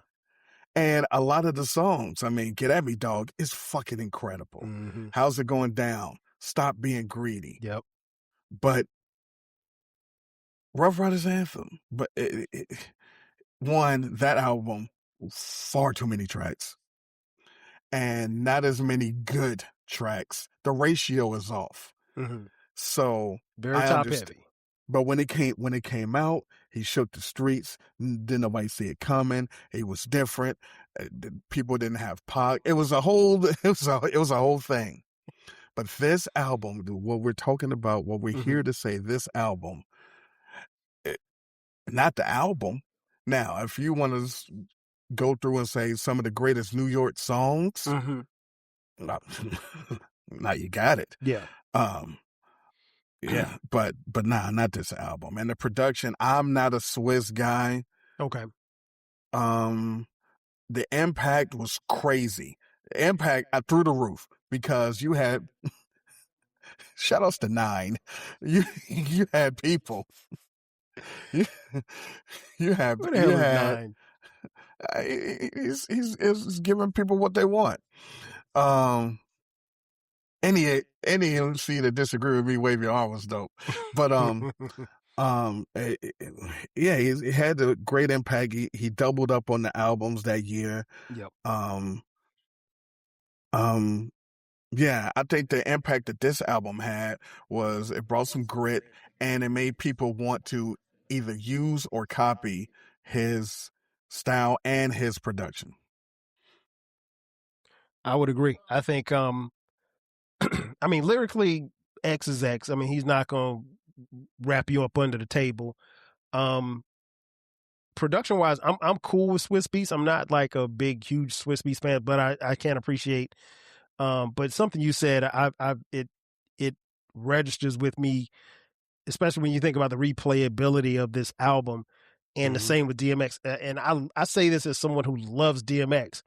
F: And a lot of the songs, I mean, Get At Me, Dog, is fucking incredible.
G: Mm-hmm.
F: How's It Going Down? Stop Being Greedy.
G: Yep.
F: But Rough Riders Anthem. But that album, far too many tracks. And not as many good tracks. The ratio is off.
G: Mm-hmm.
F: So
G: very top heavy.
F: But when it came out, he shook the streets. Didn't nobody see it coming. He was different. People didn't have Pac. It was a whole thing. But this album, what we're talking about, what we're here to say, this album, not the album. Now, if you want to go through and say some of the greatest New York songs, now you got it.
G: Yeah.
F: Yeah, but nah, not this album. And the production, I'm not a Swiss guy.
G: Okay.
F: The impact was crazy. The impact through the roof because you had shout outs to 9. You had people. You had
G: What the hell is 9?
F: He's giving people what they want. Any MC that disagree with me, wave your arm was dope. But yeah, he had a great impact. He doubled up on the albums that year.
G: Yep.
F: Yeah, I think the impact that this album had was it brought some grit and it made people want to either use or copy his style and his production.
G: I would agree. I think, I mean, lyrically, X is X. I mean, he's not going to wrap you up under the table. Production wise, I'm cool with Swiss Beats. I'm not like a big, huge Swiss Beats fan, but I can appreciate. But something you said, it registers with me, especially when you think about the replayability of this album, and the same with DMX. And I say this as someone who loves DMX,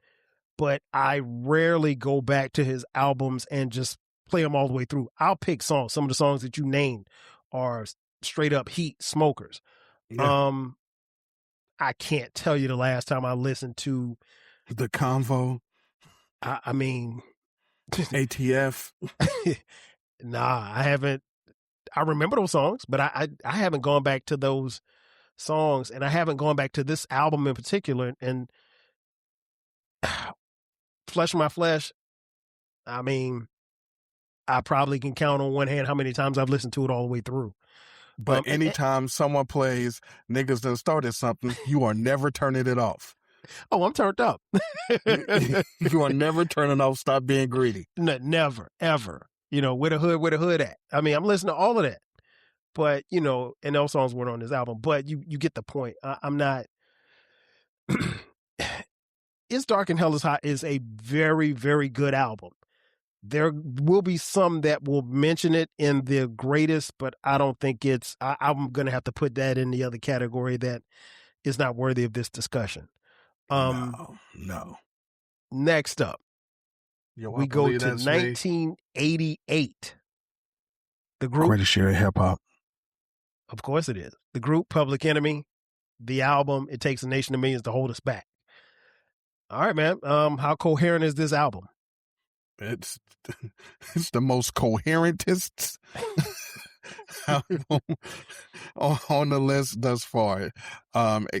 G: but I rarely go back to his albums and just play them all the way through. I'll pick songs. Some of the songs that you named are straight up heat smokers. Yeah. I can't tell you the last time I listened to
F: The Convo.
G: I mean,
F: ATF.
G: Nah, I haven't. I remember those songs, but I haven't gone back to those songs, and I haven't gone back to this album in particular. And Flesh My Flesh, I mean, I probably can count on one hand how many times I've listened to it all the way through.
F: But anytime someone plays Niggas Done Started Something, you are never turning it off.
G: Oh, I'm turned up.
F: You are never turning off Stop Being Greedy.
G: No, never, ever. You know, where the hood at? I mean, I'm listening to all of that. But, you know, and those songs weren't on this album. But you get the point. I'm not... It's Dark and Hell is Hot is a very, very good album. There will be some that will mention it in the greatest, but I don't think it's... I'm going to have to put that in the other category that is not worthy of this discussion.
F: No.
G: Next up, we go to 1988. The group...
F: Greatest year of hip-hop.
G: Of course it is. The group Public Enemy, the album It Takes a Nation of Millions to Hold Us Back. All right, man. How coherent is this album?
F: It's the most coherentest album on the list thus far. The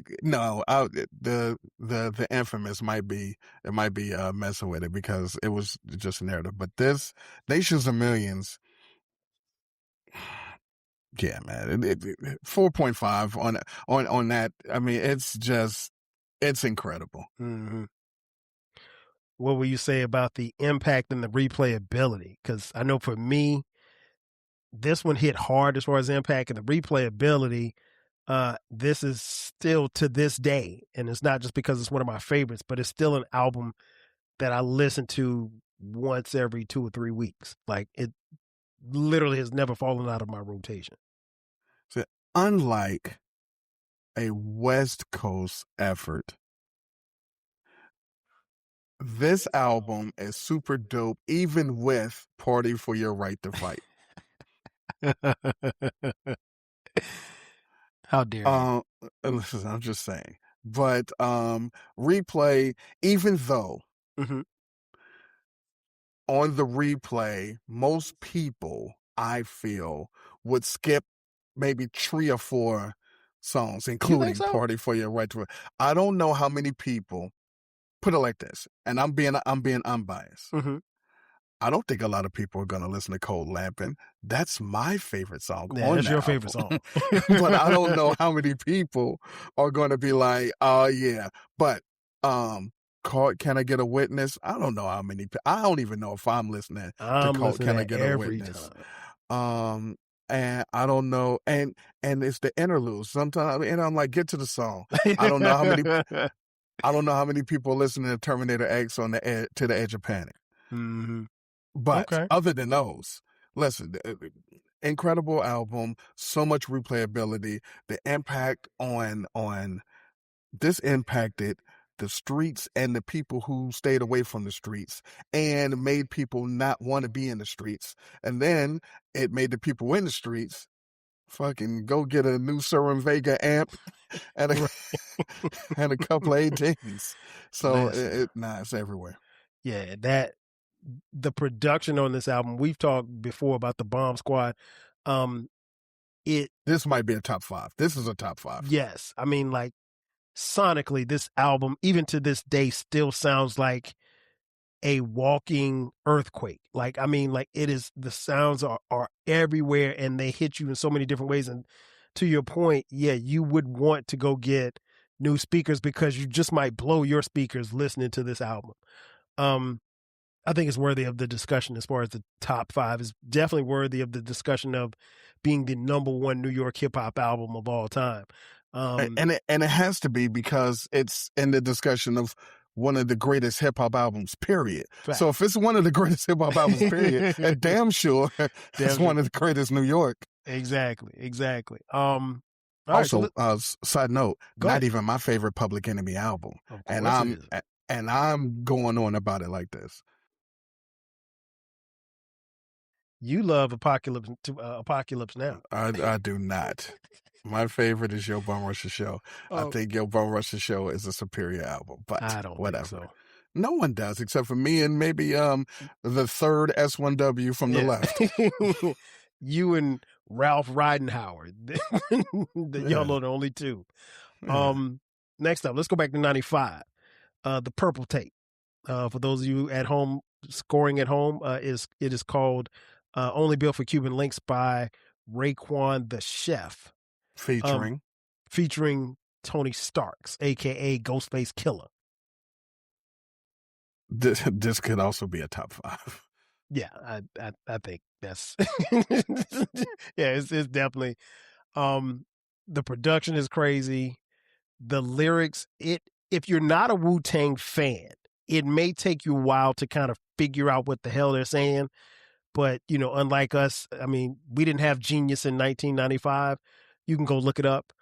F: infamous might be messing with it because it was just a narrative. But this Nations of Millions, yeah, man, 4.5 on that. I mean, it's incredible.
G: Mm-hmm. What will you say about the impact and the replayability? Because I know for me, this one hit hard as far as impact and the replayability. This is still to this day, and it's not just because it's one of my favorites, but it's still an album that I listen to once every 2 or 3 weeks. Like, it literally has never fallen out of my rotation.
F: So, unlike a West Coast effort, this album is super dope, even with Party for Your Right to Fight.
G: How dare you?
F: Listen, I'm just saying. But Replay, even though on the replay, most people, I feel, would skip maybe 3 or 4 songs, including Party for Your Right to Fight. I don't know how many people, put it like this, and I'm being unbiased. I don't think a lot of people are going to listen to Cold Lampin'. That's my favorite song.
G: Yeah, that's your favorite song.
F: But I don't know how many people are going to be like, oh, yeah. But Can I Get a Witness? I don't know how many. I don't even know if I'm listening to Can I Get a Witness? And I don't know. And it's the interludes. Sometimes, and I'm like, get to the song. I don't know how many. I don't know how many people are listening to Terminator X To the Edge of Panic. But other than those, listen, incredible album, so much replayability. The impact on this impacted the streets and the people who stayed away from the streets and made people not want to be in the streets. And then it made the people in the streets fucking go get a new Serum Vega amp and and a couple of 18s. So it's everywhere.
G: Yeah, the production on this album, we've talked before about the Bomb Squad.
F: This might be a top 5. This is a top 5.
G: Yes. I mean, like, sonically, this album, even to this day, still sounds like a walking earthquake. Like, I mean, like, it is, the sounds are everywhere and they hit you in so many different ways. And to your point, yeah, you would want to go get new speakers because you just might blow your speakers listening to this album. I think it's worthy of the discussion as far as the top 5. Is definitely worthy of the discussion of being the #1 New York hip hop album of all time.
F: And it has to be because it's in the discussion of one of the greatest hip hop albums, period.
G: Fact.
F: So if it's one of the greatest hip hop albums, period, and damn sure it's one of the greatest New York.
G: Exactly.
F: Also,
G: right,
F: side note, not
G: ahead.
F: even my favorite Public Enemy album, and I'm going on about it like this.
G: You love Apocalypse Now.
F: I do not. My favorite is Yo Bum Rush's Show. I think Yo Bum Rush's Show is a superior album, but
G: I don't
F: whatever.
G: think so.
F: No one does except for me and maybe the third S1W from the left.
G: You and Ralph Ridenhour. Y'all are the only two. Next up, let's go back to 95. The Purple Tape. For those of you at home, scoring at home, it is called Only Built for Cuban Links by Raekwon the Chef. Featuring Tony Starks, a.k.a. Ghostface Killer.
F: This could also be a top 5.
G: Yeah, I think that's yeah, it's definitely the production is crazy. The lyrics, if you're not a Wu-Tang fan, it may take you a while to kind of figure out what the hell they're saying. But, you know, unlike us, I mean, we didn't have Genius in 1995. You can go look it up.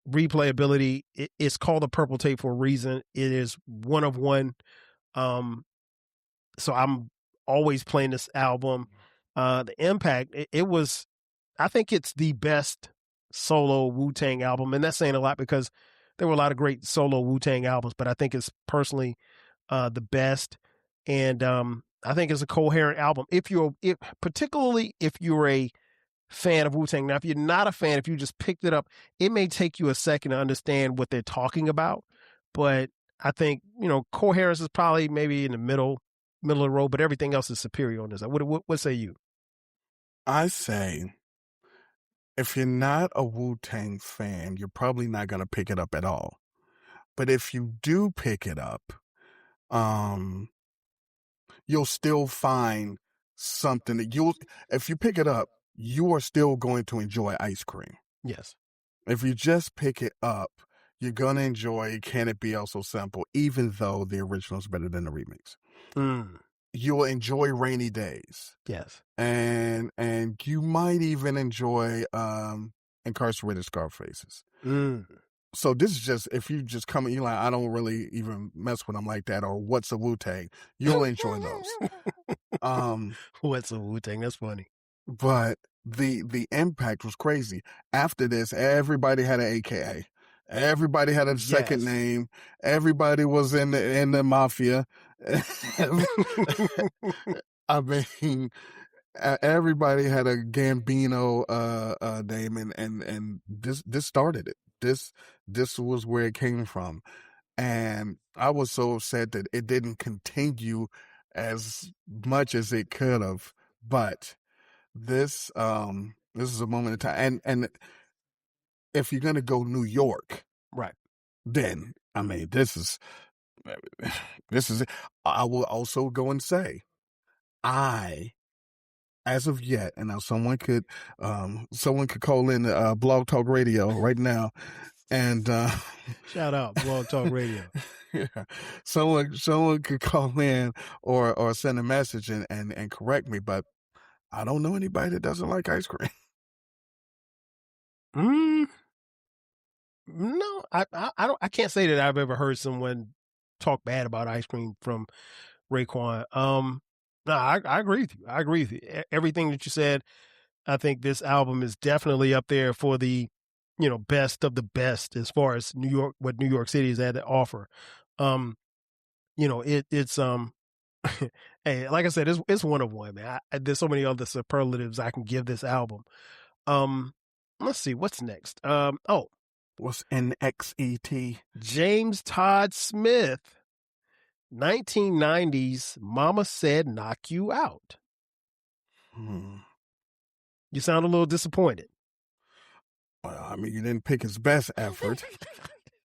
G: Replayability, it's called a Purple Tape for a reason. It is one of one. So I'm always playing this album. The impact, it was, I think it's the best solo Wu-Tang album. And that's saying a lot because there were a lot of great solo Wu-Tang albums, but I think it's personally the best. And I think it's a coherent album. Particularly if you're a fan of Wu-Tang. Now, if you're not a fan, if you just picked it up, it may take you a second to understand what they're talking about. But I think, you know, Coherence is probably maybe in the middle of the road, but everything else is superior on this. What say you?
F: I say, if you're not a Wu-Tang fan, you're probably not going to pick it up at all. But if you do pick it up, you'll still find something that if you pick it up, you are still going to enjoy Ice Cream.
G: Yes.
F: If you just pick it up, you're going to enjoy Can It Be Also Simple, even though the original is better than the remix. You'll enjoy Rainy Days.
G: Yes.
F: And you might even enjoy Incarcerated Scarfaces. So this is just, if you just come and you're like, I don't really even mess with them like that, or what's a Wu-Tang, you'll enjoy those.
G: What's a Wu-Tang? That's funny.
F: But the impact was crazy. After this, everybody had an AKA. Everybody had a second name. Everybody was in the mafia. I mean, everybody had a Gambino name, and this started it. This was where it came from, and I was so upset that it didn't continue as much as it could have. But this is a moment in time, and if you're gonna go New York,
G: right,
F: then I mean this is. I will also go and say, as of yet, and now someone could call in Blog Talk Radio right now, and
G: shout out Blog Talk Radio.
F: Yeah, someone could call in or send a message and correct me, but I don't know anybody that doesn't like ice cream.
G: No, I don't. I can't say that I've ever heard someone talk bad about ice cream from Raekwon. No, I agree with you. I agree with you. Everything that you said. I think this album is definitely up there for the, best of the best as far as what New York City has had to offer. It's hey, like I said, it's one of one, man. There's so many other superlatives I can give this album. Let's see what's next.
F: What's NXET?
G: James Todd Smith, 1990s. Mama Said Knock You Out. You sound a little disappointed.
F: Well, I mean, you didn't pick his best effort.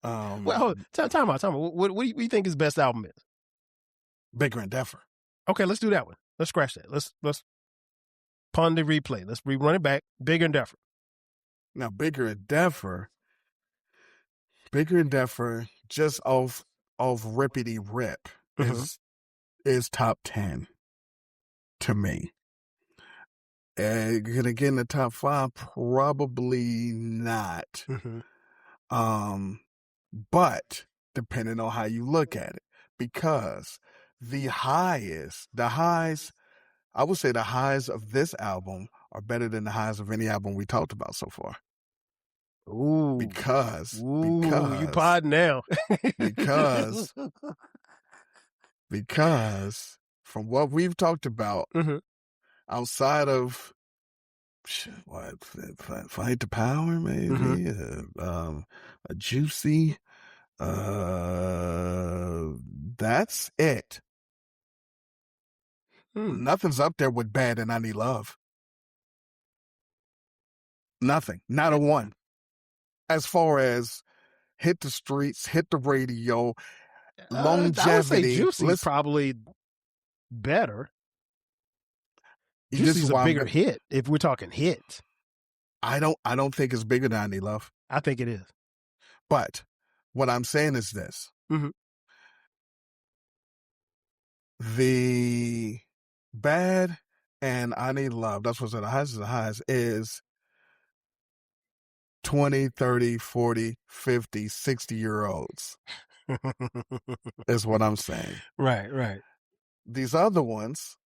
G: Well, time out. What do you think his best album is?
F: Bigger and Deffer.
G: Okay, let's do that one. Let's scratch that. Let's pun the replay. Let's rerun it back. Bigger and Deffer.
F: Now, Bigger and Deffer, just off rippity rip is top 10 to me. Gonna get in the top 5? Probably not. But depending on how you look at it, because the highs, I would say the highs of this album are better than the highs of any album we talked about so far.
G: Ooh.
F: Because
G: you podding now.
F: because from what we've talked about, outside of Fight the Power, maybe a Juicy, that's it. Nothing's up there with Bad and I Need Love. Nothing, not a one. As far as hit the streets, hit the radio, longevity.
G: I would say Juicy's probably better. Juicy's a bigger hit if we're talking hits.
F: I don't think it's bigger than I Need Love.
G: I think it is.
F: But what I'm saying is this. The Bad and I Need Love, that's what's at the highest of the highs, is 20, 30, 40, 50, 60-year-olds. Is what I'm saying.
G: Right.
F: These other ones,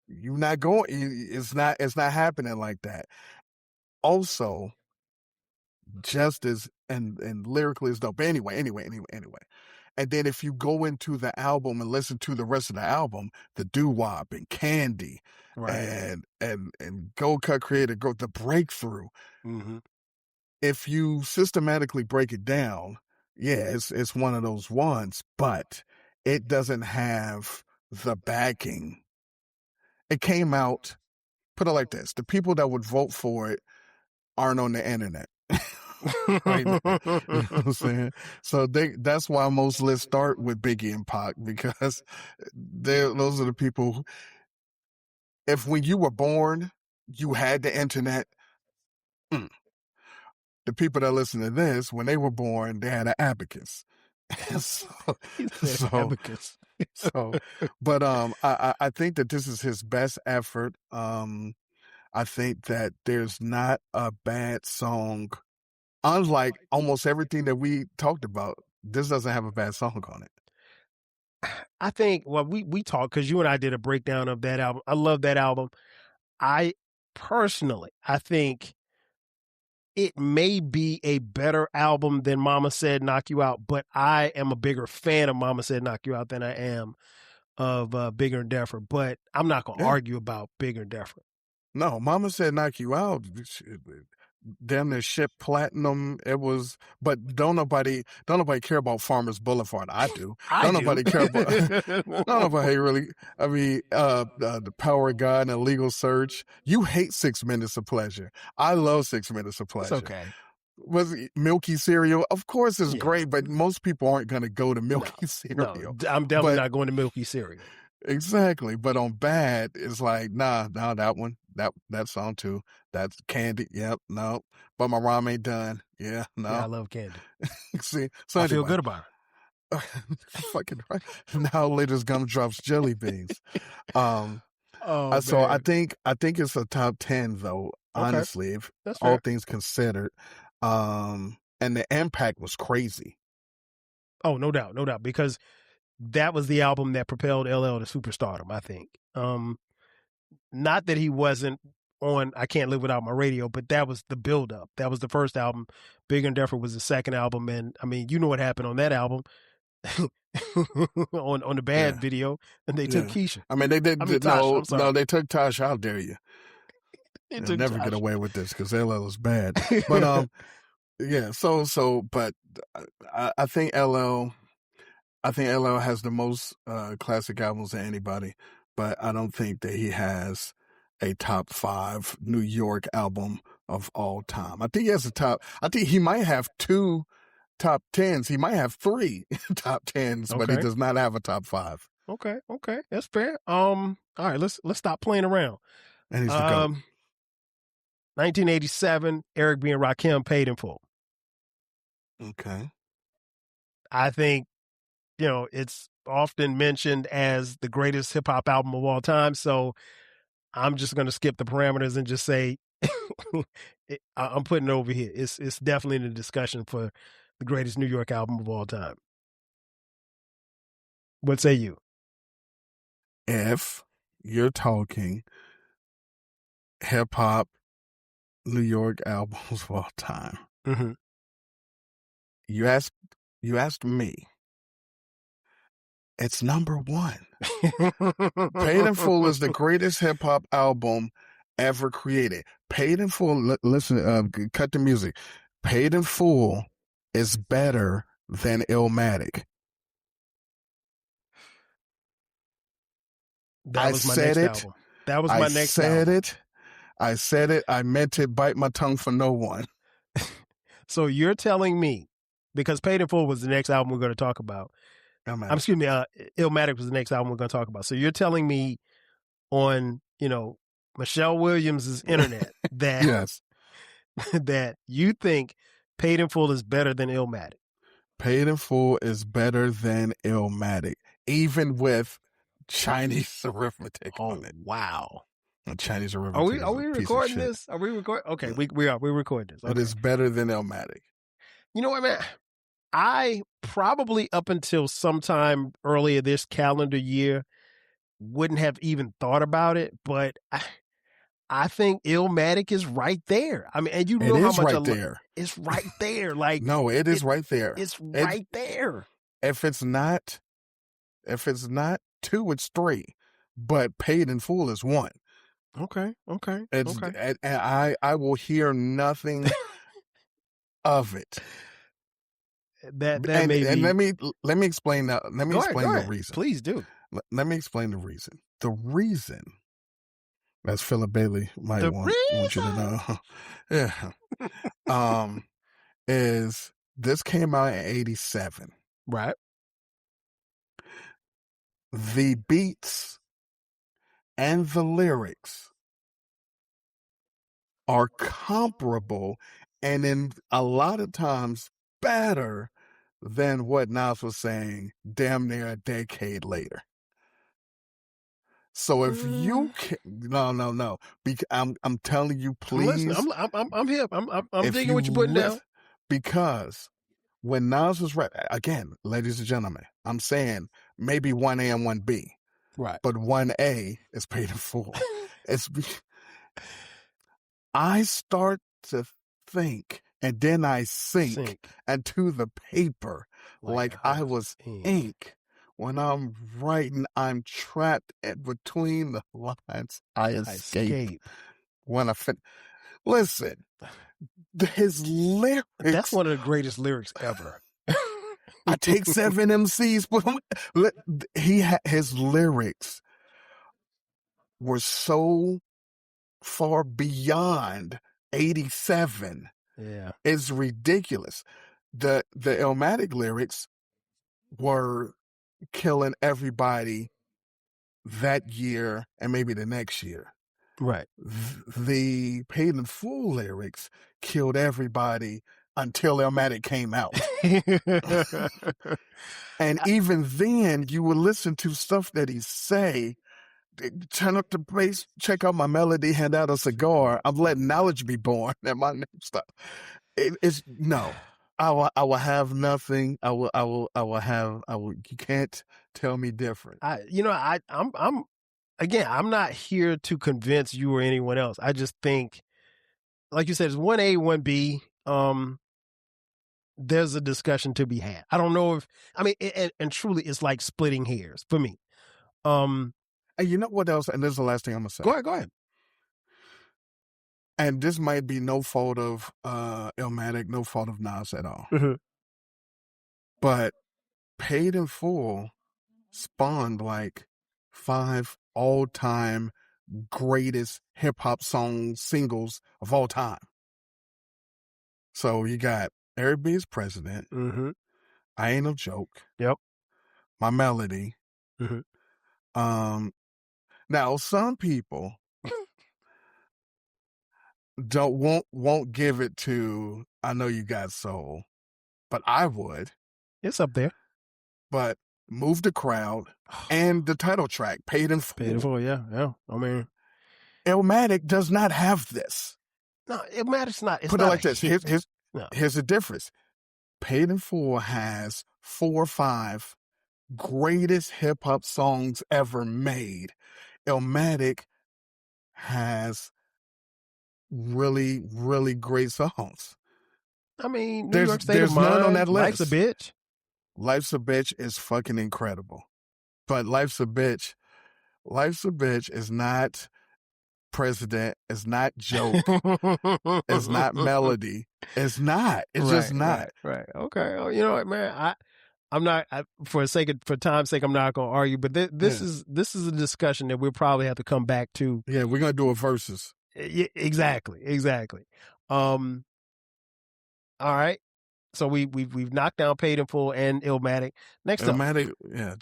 F: you're not going, it's not happening like that. Also, just as and lyrically is dope. Anyway. And then if you go into the album and listen to the rest of the album, the doo-wop and Candy, and Gold Cut Creator, the breakthrough. If you systematically break it down, it's one of those ones, but it doesn't have the backing. It came out, put it like this, the people that would vote for it aren't on the internet. Right? You know what I'm saying? So that's why most lists start with Biggie and Pac, because those are the people. If when you were born, you had the internet, the people that listen to this, when they were born, they had an abacus.
G: Abacus.
F: But I think that this is his best effort. I think that there's not a bad song. Unlike almost everything that we talked about, this doesn't have a bad song on it.
G: I think, well, we talked because you and I did a breakdown of that album. I love that album. I think it may be a better album than Mama Said Knock You Out, but I am a bigger fan of Mama Said Knock You Out than I am of Bigger and Deffer. But I'm not going to argue about Bigger and Deffer.
F: No, Mama Said Knock You Out. Damn near ship platinum. It was, but don't nobody care about Farmers Boulevard. I do. Nobody care about. Don't nobody really. I mean, the Power of God and Illegal Search. You hate 6 Minutes of Pleasure. I love 6 Minutes of Pleasure.
G: It's okay.
F: Was Milky Cereal? Of course, it's great, but most people aren't going to go to Milky Cereal.
G: No, I'm definitely not going to Milky Cereal.
F: Exactly, but on Bad, it's like nah, that one, that song too. That's Candy. Yep, no. But my rhyme ain't done. Yeah, no.
G: Yeah, I love Candy.
F: See, so
G: I
F: anyway,
G: feel good about it.
F: Fucking right. Now latest Gumdrops Jelly Beans. So I think it's a top 10 though. Honestly, if
G: That's
F: all
G: fair.
F: things considered, and the impact was crazy.
G: Oh, no doubt, because that was the album that propelled LL to superstardom, I think. Not that he wasn't on I Can't Live Without My Radio, but that was the buildup. That was the first album. Bigger and Different was the second album. And I mean, you know what happened on that album. on the Bad video, and they took Keisha.
F: I mean, they did.
G: Tosh,
F: no, they took Tosh. How dare you? They'll never
G: Tosh.
F: get away with this because LL is bad. But yeah. But I think LL has the most classic albums of anybody. But I don't think that he has a top 5 New York album of all time. I think he has a top. I think he might have 2 top 10s. He might have 3 top 10s, but he does not have a top 5.
G: Okay, that's fair. All right, let's stop playing around.
F: And he's the GOAT.
G: 1987, Eric B. and Rakim, Paid in Full.
F: Okay.
G: I think, it's often mentioned as the greatest hip hop album of all time. So I'm just going to skip the parameters and just say I'm putting it over here. It's definitely in the discussion for the greatest New York album of all time. What say you?
F: If you're talking hip hop New York albums of all time,
G: mm-hmm.
F: you asked me. It's number 1. Paid in Full is the greatest hip hop album ever created. Paid in Full, listen, cut the music. Paid in Full is better than Illmatic.
G: That was my next album. That was my next album.
F: I said it. I meant it. Bite my tongue for no one.
G: So you're telling me, because Paid in Full was the next album we're going to talk about. Illmatic was the next album we're going to talk about. So you're telling me on, Michelle Williams' internet that
F: yes.
G: that you think Paid in Full is better than Illmatic.
F: Paid in Full is better than Illmatic, even with Chinese arithmetic on it.
G: Wow.
F: Chinese arithmetic.
G: Are we recording this? Are we recording? Okay, we are. We're recording this. Okay.
F: But it's better than Illmatic.
G: You know what, man? I probably up until sometime earlier this calendar year wouldn't have even thought about it, but I think Illmatic is right there. I mean, and you know how much it's right there. Like
F: no, it is right there.
G: It's right there.
F: If it's not 2, it's 3. But Paid in Full is 1.
G: Okay.
F: And I will hear nothing of it.
G: That may be.
F: And let me explain that. Let me explain the reason.
G: Please do.
F: Let me explain the reason. The reason, as Philip Bailey might want you to know, yeah, is this came out in 87.
G: Right.
F: The beats and the lyrics are comparable, and in a lot of times better than what Nas was saying damn near a decade later. So if you can, no, I'm telling you, please.
G: Listen, I'm here. I'm digging what you're putting down.
F: Because when Nas was right, again, ladies and gentlemen, I'm saying maybe 1A and 1B,
G: right?
F: But 1A is Paid in Full. I start to think, and then I sink into the paper like I was ink. When I'm writing, I'm trapped between the lines. I escape. When I listen, his lyrics.
G: That's one of the greatest lyrics ever.
F: I take 7 MCs, but his lyrics were so far beyond 87.
G: Yeah,
F: it's ridiculous. The Illmatic lyrics were killing everybody that year and maybe the next year.
G: Right.
F: The Paid in Full lyrics killed everybody until Illmatic came out. And even then, you would listen to stuff that he say turn up the bass, check out my melody, hand out a cigar. I'm letting knowledge be born and my name stuff. It's no. I will have nothing. You can't tell me different.
G: I'm not here to convince you or anyone else. I just think, like you said, it's 1A, 1B. There's a discussion to be had. I don't know and truly it's like splitting hairs for me.
F: And you know what else? And this is the last thing I'm going to say.
G: Go ahead.
F: And this might be no fault of Illmatic, no fault of Nas at all.
G: Mm-hmm.
F: But Paid in Full spawned like 5 all-time greatest hip-hop singles of all time. So you got Eric B. is President.
G: Mm-hmm.
F: I Ain't No Joke.
G: Yep.
F: My Melody.
G: Mm-hmm.
F: Now some people won't give it to I Know You Got Soul, but I would.
G: It's up there.
F: But Move the Crowd and the title track, Paid in Full.
G: Paid in Full, yeah. I mean,
F: Illmatic does not have this.
G: No, Illmatic's not.
F: Put it like this. Here's the difference. Paid in Full has 4 or 5 greatest hip hop songs ever made. Illmatic has really, really great songs.
G: I mean,
F: there's none on that list.
G: Life's a Bitch.
F: Life's a Bitch is fucking incredible. But Life's a Bitch is not President, it's not Joke, it's not Melody. It's not. It's just not.
G: Right. Okay. Oh, you know what, man? I'm not for time's sake. I'm not going to argue. But this is a discussion that we'll probably have to come back to.
F: Yeah, we're gonna do a versus.
G: Yeah, exactly. All right. So we've knocked down Paid in Full and Illmatic. Next
F: Illmatic, yeah.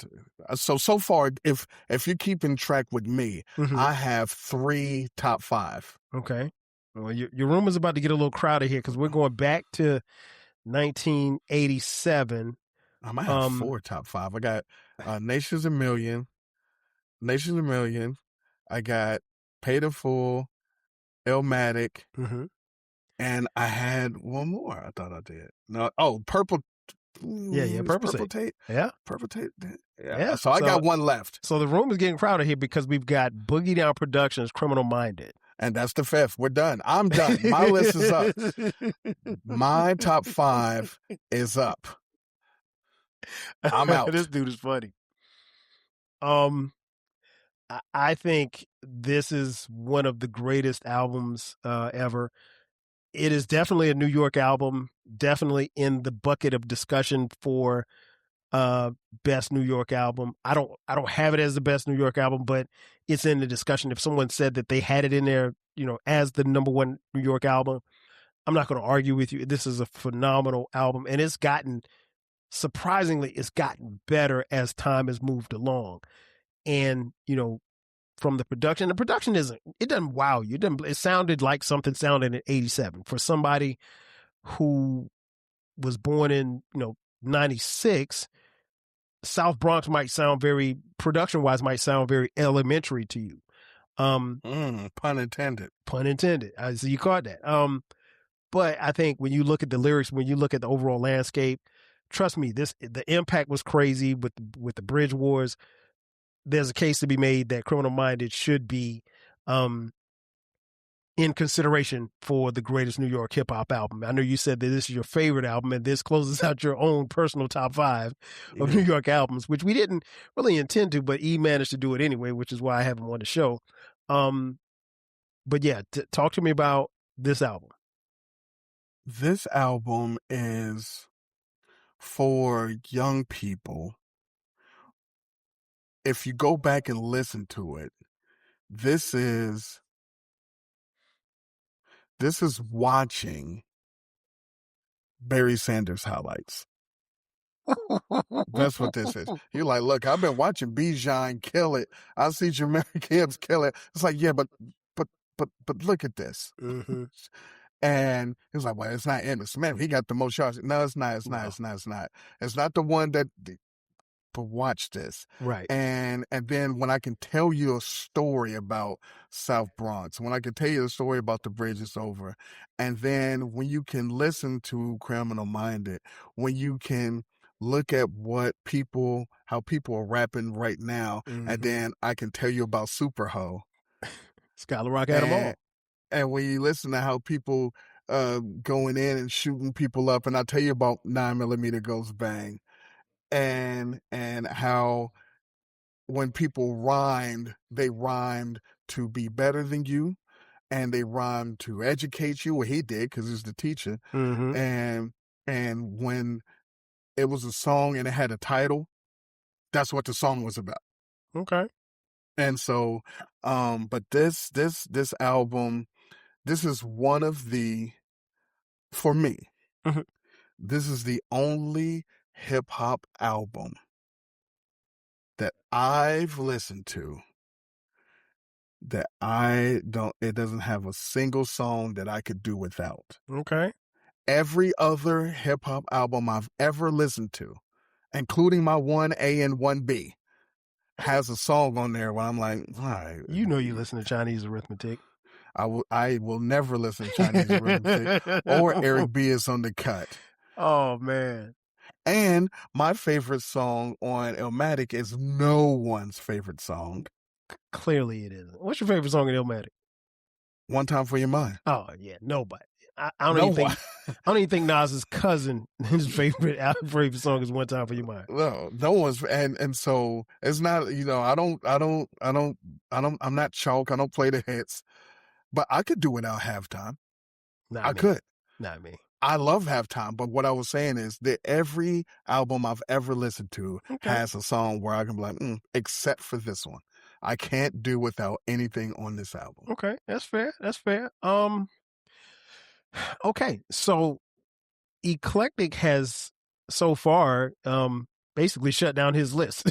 F: So far, if you're keeping track with me, I have 3 top 5.
G: Okay. Well, your room is about to get a little crowded here because we're going back to 1987.
F: I might have 4 top 5. I got Nations a Million. I got Paid in Full, Illmatic, and I had one more. I thought I did. No, Purple.
G: Yeah, Purple
F: Tape.
G: Yeah,
F: Purple Tape.
G: Yeah.
F: So I got one left.
G: So the room is getting crowded here because we've got Boogie Down Productions, Criminal Minded.
F: And that's the 5th. We're done. I'm done. My list is up. My top 5 is up. I'm out.
G: This dude is funny. I think this is one of the greatest albums ever. It is definitely a New York album, definitely in the bucket of discussion for best New York album. I don't have it as the best New York album, but it's in the discussion. If someone said that they had it in there, as the number 1 New York album, I'm not going to argue with you. This is a phenomenal album, and it's gotten better as time has moved along. And, from the production doesn't wow you. It sounded like something sounded in 87 for somebody who was born in, 96. South Bronx might sound production wise might sound very elementary to you.
F: Pun intended.
G: So you caught that. But I think when you look at the lyrics, when you look at the overall landscape, trust me, the impact was crazy with the Bridge Wars. There's a case to be made that Criminal Minded should be in consideration for the greatest New York hip hop album. I know you said that this is your favorite album, and this closes out your own personal top 5 of New York albums, which we didn't really intend to, but E managed to do it anyway, which is why I have him on the show. But yeah, talk to me about this album.
F: This album is for young people. If you go back and listen to it, this is watching Barry Sanders highlights. That's what this is. You're like, look, I've been watching B.I.G kill it. I see Jameer Gibbs kill it. It's like, yeah, but look at this. And he was like, well, it's not Emmitt Smith. He got the most shots. No, it's not. It's not the one that but watch this.
G: Right.
F: And then when I can tell you a story about South Bronx, when I can tell you a story about The Bridge Is Over, and then when you can listen to Criminal Minded, when you can look at how people are rapping right now, and then I can tell you about Super Ho.
G: Scholar Rock had them all.
F: And when you listen to how people going in and shooting people up, and I tell you about 9mm Goes Bang, and how when people rhymed, they rhymed to be better than you, and they rhymed to educate you. Well, he did because he's the teacher. And when it was a song and it had a title, that's what the song was about.
G: Okay.
F: And so, but this album, this is one of the, for me, this is the only hip hop album that I've listened to that it doesn't have a single song that I could do without.
G: Okay.
F: Every other hip hop album I've ever listened to, including my 1A and 1B, has a song on there where I'm like, all right.
G: You know you listen to Chinese arithmetic.
F: I will never listen to Chinese arithmetic or Eric B. is on the cut.
G: Oh, man.
F: And my favorite song on Illmatic is no one's favorite song.
G: Clearly it isn't. What's your favorite song in Illmatic?
F: One Time for Your Mind.
G: Oh, yeah. Nobody. I don't even think Nas's cousin, his favorite song is One Time for Your Mind.
F: No one's, and so it's not, I'm not chalk. I don't play the hits, but I could do without Halftime. I could.
G: Not me.
F: I love Halftime, but what I was saying is that every album I've ever listened to has a song where I can be like, except for this one. I can't do without anything on this album.
G: Okay, that's fair. Okay, so Eclectic has so far basically shut down his list.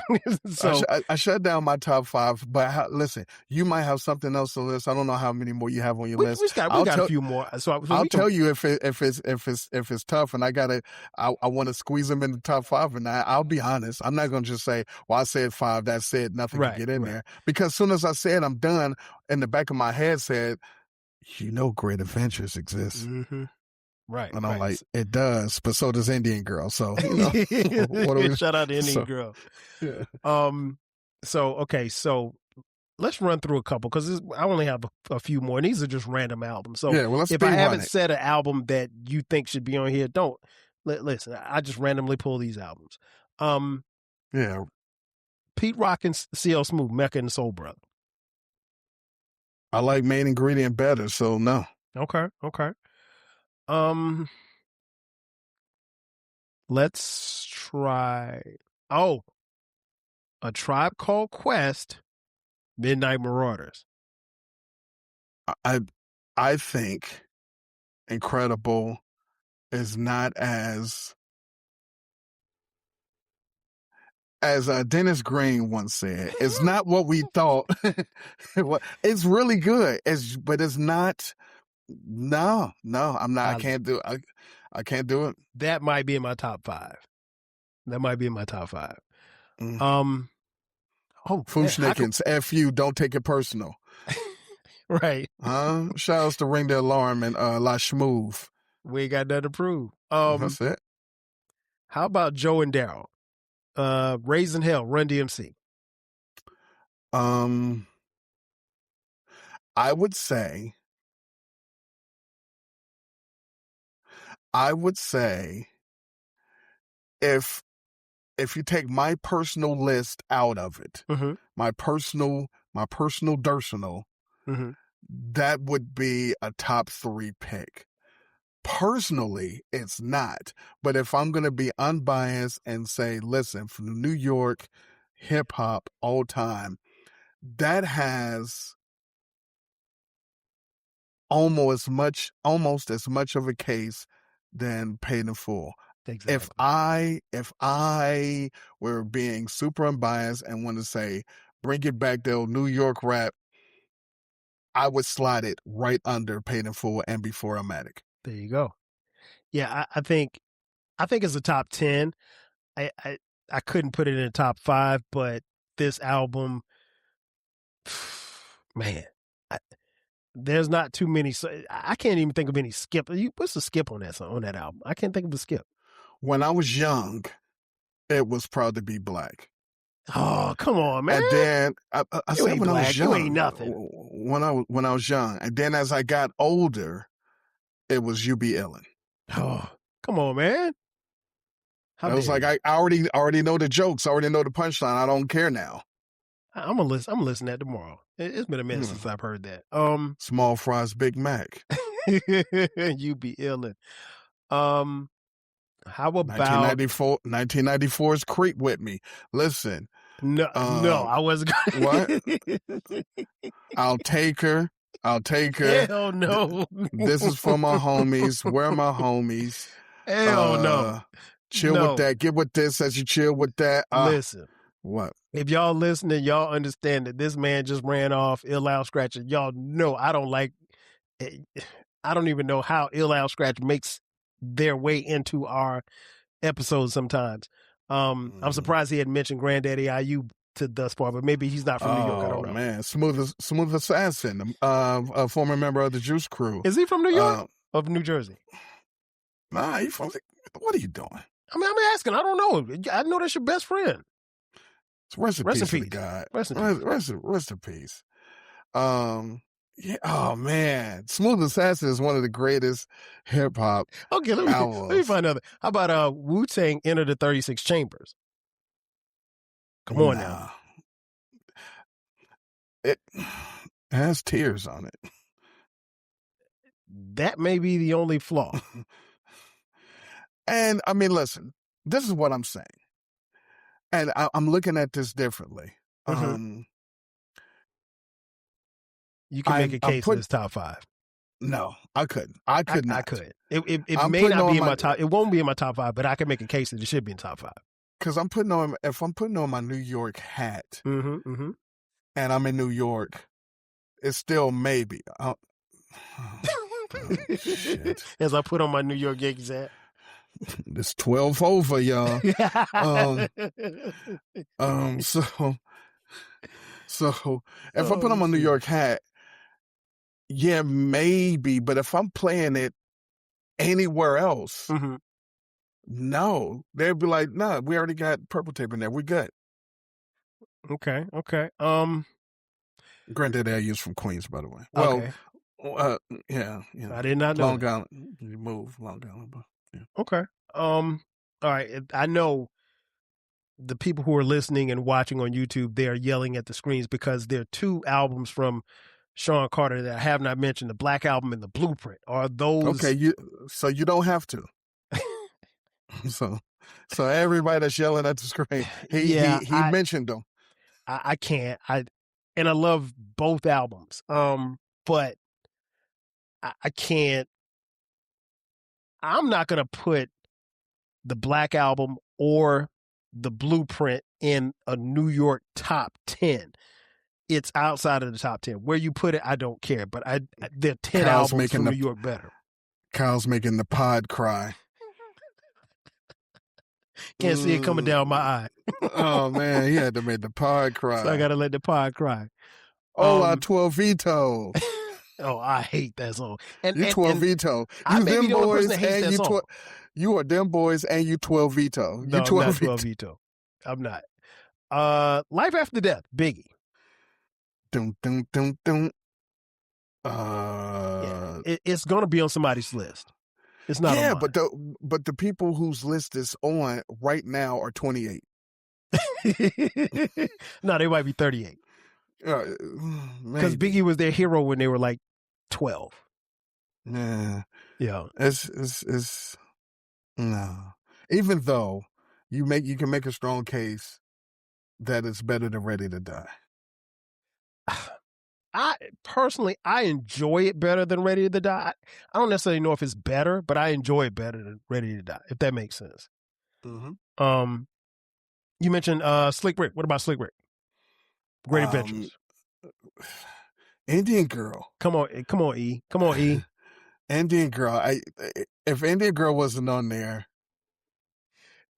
G: So
F: I shut down my top 5, but listen, you might have something else on the list. I don't know how many more you have on your list.
G: We got a few more. So
F: I'll tell you if it's tough, and I want to squeeze them in the top 5, and I'll be honest. I'm not going to just say, well, I said 5, that's it, nothing can get in there. Because as soon as I said I'm done, in the back of my head said, Great Adventures exists.
G: Right.
F: And I'm like, it does, but so does Indian Girl. So,
G: shout out to Indian Girl.
F: Yeah.
G: So let's run through a couple because I only have a few more. And these are just random albums. So if I haven't said an album that you think should be on here, don't listen. I just randomly pull these albums. Pete Rock and CL Smooth, Mecca and Soul Brother.
F: I like Main Ingredient better, so no.
G: Okay. Let's try. A Tribe Called Quest, Midnight Marauders.
F: I think Incredible is not as Dennis Green once said, it's not what we thought. It's really good. But it's not. No, I'm not. I can't do it. I can't do it.
G: That might be in my top 5.
F: Fushnikins, F you, don't take it personal.
G: Right.
F: Shout outs to Ring the Alarm and La Schmoove.
G: We ain't got nothing to prove.
F: That's it.
G: How about Joe and Daryl? Raising Hell, Run-D.M.C.
F: I would say if you take my personal list out of it, my personal personal, that would be a top 3 pick. Personally, it's not. But if I'm going to be unbiased and say, listen, from New York hip hop all time, that has almost as much of a case than Paid in Full.
G: Exactly.
F: If I were being super unbiased and want to say, bring it back to New York rap, I would slide it right under Paid in Full and before Illmatic.
G: There you go. Yeah, I think it's a top 10. I couldn't put it in the top 5, but this album, man, there's not too many. I can't even think of any skip. What's the skip on that song, on that album? I can't think of a skip.
F: When I was young, it was Proud to Be Black.
G: Oh, come on, man.
F: And then I said when I was young,
G: you ain't nothing.
F: When I was young, and then as I got older, it was You Be Illin'.
G: Oh, come on, man.
F: I was like, I already know the jokes. I already know the punchline. I don't care now.
G: I'm gonna listen to that tomorrow. It's been a minute since I've heard that.
F: Small fries, Big Mac.
G: You Be Illin'. How about
F: 1994's Creep With Me? Listen.
G: No, I wasn't
F: going What? I'll take her.
G: Hell no.
F: This is for my homies. Where are my homies?
G: Hell no.
F: Chill with that. Get with this as you chill with that.
G: Listen.
F: What?
G: If y'all listening, y'all understand that this man just ran off Ill Al Scratch. Y'all know I don't even know how Ill Al Scratch makes their way into our episodes sometimes. I'm surprised he hadn't mentioned Granddaddy IU to thus far, but maybe he's not from New York. I don't know.
F: Man, Smooth Assassin, a former member of the Juice Crew.
G: Is he from New York or New Jersey?
F: Nah, he from. What are you doing?
G: I mean, I'm asking. I don't know. I know that's your best friend.
F: Rest in peace, God. Rest in peace. Yeah. Oh man, Smooth Assassin is one of the greatest hip hop.
G: Okay, let me find another. How about Wu-Tang Enter the 36 Chambers? Come on now.
F: It has tears on it.
G: That may be the only flaw.
F: And I mean, listen, this is what I'm saying. And I'm looking at this differently.
G: Mm-hmm. You can make a case for this top 5.
F: No, I couldn't. I could not.
G: I could. It may not be in my top. It won't be in my top 5, but I can make a case that it should be in top 5.
F: Because if I'm putting on my New York hat,
G: and
F: I'm in New York, it's still maybe. Shit.
G: As I put on my New York Yankees hat.
F: It's 12 over, y'all. So if I put on my New York hat, yeah, maybe. But if I'm playing it anywhere else, no, they'd be like, "No, we already got Purple Tape in there. We're good."
G: Okay.
F: Granddaddy IU's from Queens, by the way.
G: Okay.
F: Well, yeah.
G: I did not know.
F: Long Island. You move Long Island, but yeah.
G: Okay. All right. I know the people who are listening and watching on YouTube, they are yelling at the screens because there are 2 albums from Sean Carter that I have not mentioned, the Black Album and the Blueprint. Are those
F: okay? So you don't have to. so everybody that's yelling at the screen, he mentioned them.
G: I can't. I love both albums. But I can't. I'm not gonna put the Black Album or the Blueprint in a New York top 10. It's outside of the top 10. Where you put it, I don't care. But there are 10 albums from New York better.
F: Kyle's making the pod cry.
G: Can't see it coming down my eye.
F: Oh man, he had to make the pod cry.
G: So I gotta let the pod cry.
F: Oh, 12 veto.
G: Oh, I hate that song.
F: And you 12 veto. You them boys and you 12. You are them boys and you 12 veto.
G: No,
F: you 12
G: I'm not 12 veto. I'm not. Life After Death, Biggie.
F: Dum.
G: It's gonna be on somebody's list. It's not.
F: Yeah,
G: on mine.
F: but the people whose list is on right now are 28.
G: No, they might be 38. Because Biggie was their hero when they were like 12.
F: Yeah.
G: Yeah.
F: It's no. Even though you can make a strong case that it's better than Ready to Die.
G: I enjoy it better than Ready to Die. I don't necessarily know if it's better, but I enjoy it better than Ready to Die, if that makes sense.
F: Mm-hmm.
G: You mentioned Slick Rick. What about Slick Rick? Great Adventures.
F: Indian Girl.
G: Come on, E. Come on, E.
F: Indian Girl. If Indian Girl wasn't on there.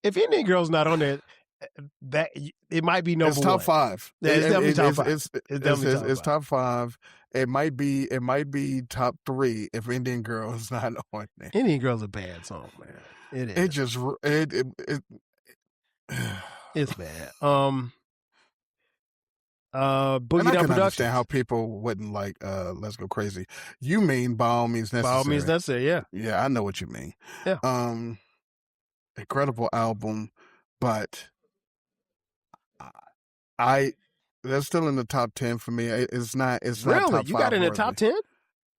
G: If Indian Girl's not on there, that it might be number
F: it's top 5.
G: Yeah, it's definitely top 5.
F: It's definitely top 5. It might be top 3 if Indian Girl is not on there.
G: Indian Girl's a bad song, man. It is.
F: It just
G: it's bad. Boogie
F: and I
G: Down
F: can understand
G: Productions.
F: how people wouldn't like Let's Go Crazy. You mean By All Means Necessary?
G: By All Means Necessary, yeah.
F: Yeah, I know what you mean.
G: Yeah.
F: Incredible album, but they're still in the top 10 for me. It's not. It's
G: really?
F: Not top
G: you
F: 5
G: got in the
F: worthy.
G: top 10?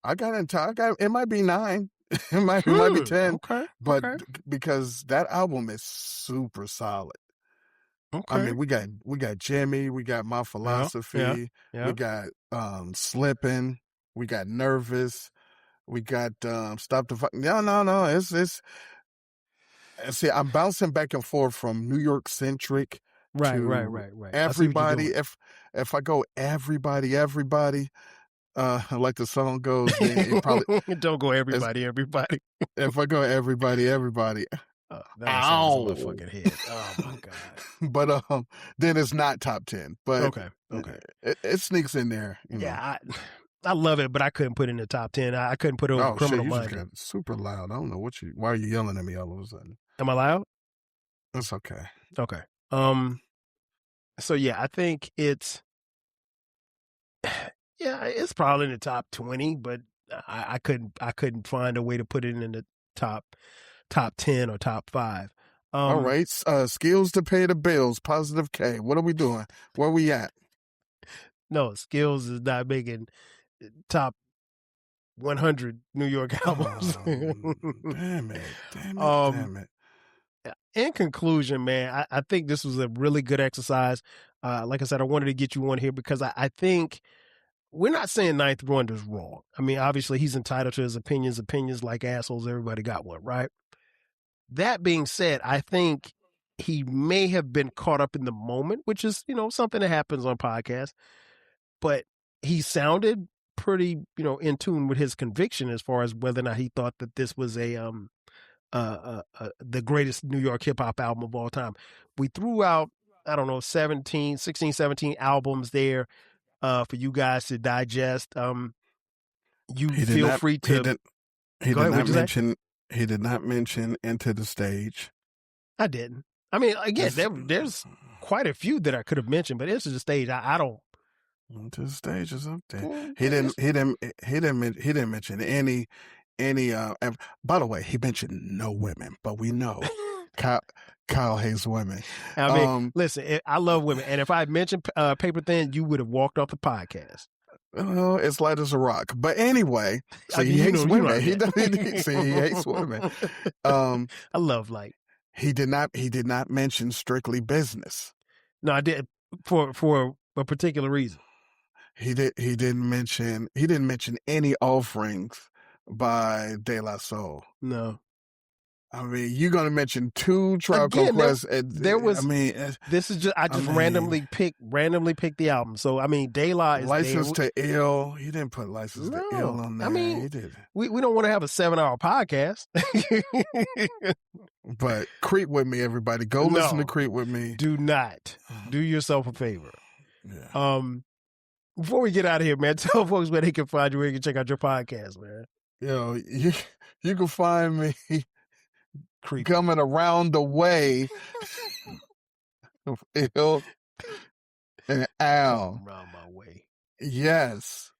F: I got in top. It might be 9. It might be 10.
G: Okay.
F: But because that album is super solid.
G: Okay.
F: I mean, we got Jimmy, we got My Philosophy, we got Slippin', we got Nervous, we got Stop the Fuck. No. It's see, I'm bouncing back and forth from New York centric
G: Right.
F: Everybody. If I go everybody, like the song goes, then it probably
G: don't go everybody.
F: If I go everybody.
G: Ow! My fucking head. Oh my god!
F: But then it's not top 10. But
G: okay,
F: it sneaks in there. You know.
G: Yeah, I love it, but I couldn't put it in the top 10. I couldn't put it over Criminal Minds.
F: Super loud. I don't know why are you yelling at me all of a sudden?
G: Am I loud?
F: That's okay.
G: Okay. So yeah, I think it's probably in the top 20, but I couldn't find a way to put it in the top 10 or top 5.
F: All right. Skills to pay the bills. Positive K. What are we doing? Where we at?
G: No, Skills is not making top 100 New York albums.
F: Damn it.
G: In conclusion, man, I think this was a really good exercise. Like I said, I wanted to get you on here because I think we're not saying Ninth Wonder's wrong. I mean, obviously he's entitled to his opinions like assholes. Everybody got one, right? That being said, I think he may have been caught up in the moment, which is, something that happens on podcasts, but he sounded pretty, in tune with his conviction as far as whether or not he thought that this was the greatest New York hip hop album of all time. We threw out, I don't know, 16, 17 albums there for you guys to digest. Free to.
F: He did not mention Into the Stage.
G: I didn't. I mean, again, there's quite a few that I could have mentioned, but Into the Stage, I don't.
F: Into the Stage is up there. He didn't mention any. By the way, he mentioned no women, but we know Kyle hates women.
G: I mean, listen, I love women, and if I had mentioned Paper Thin, you would have walked off the podcast.
F: Oh, it's light as a rock. But anyway, so he hates women. He hates women.
G: I love light.
F: He did not mention Strictly Business.
G: No, I did for a particular reason.
F: He didn't mention any offerings by De La Soul.
G: No.
F: I mean, you're gonna mention 2 Tribe Called Quest.
G: This is just randomly picked the album. So I mean, De La is
F: License to Ill. He didn't put License to Ill on there.
G: I mean,
F: he did.
G: We don't want to have a 7-hour podcast.
F: But Creep With Me, everybody. Go listen to Creep With Me.
G: Do not. Do yourself a favor.
F: Yeah.
G: Before we get out of here, man, tell folks where they can find you, where you can check out your podcast, man.
F: Yo, you can find me coming around the way of Ill and Al.
G: Around my way.
F: Yes.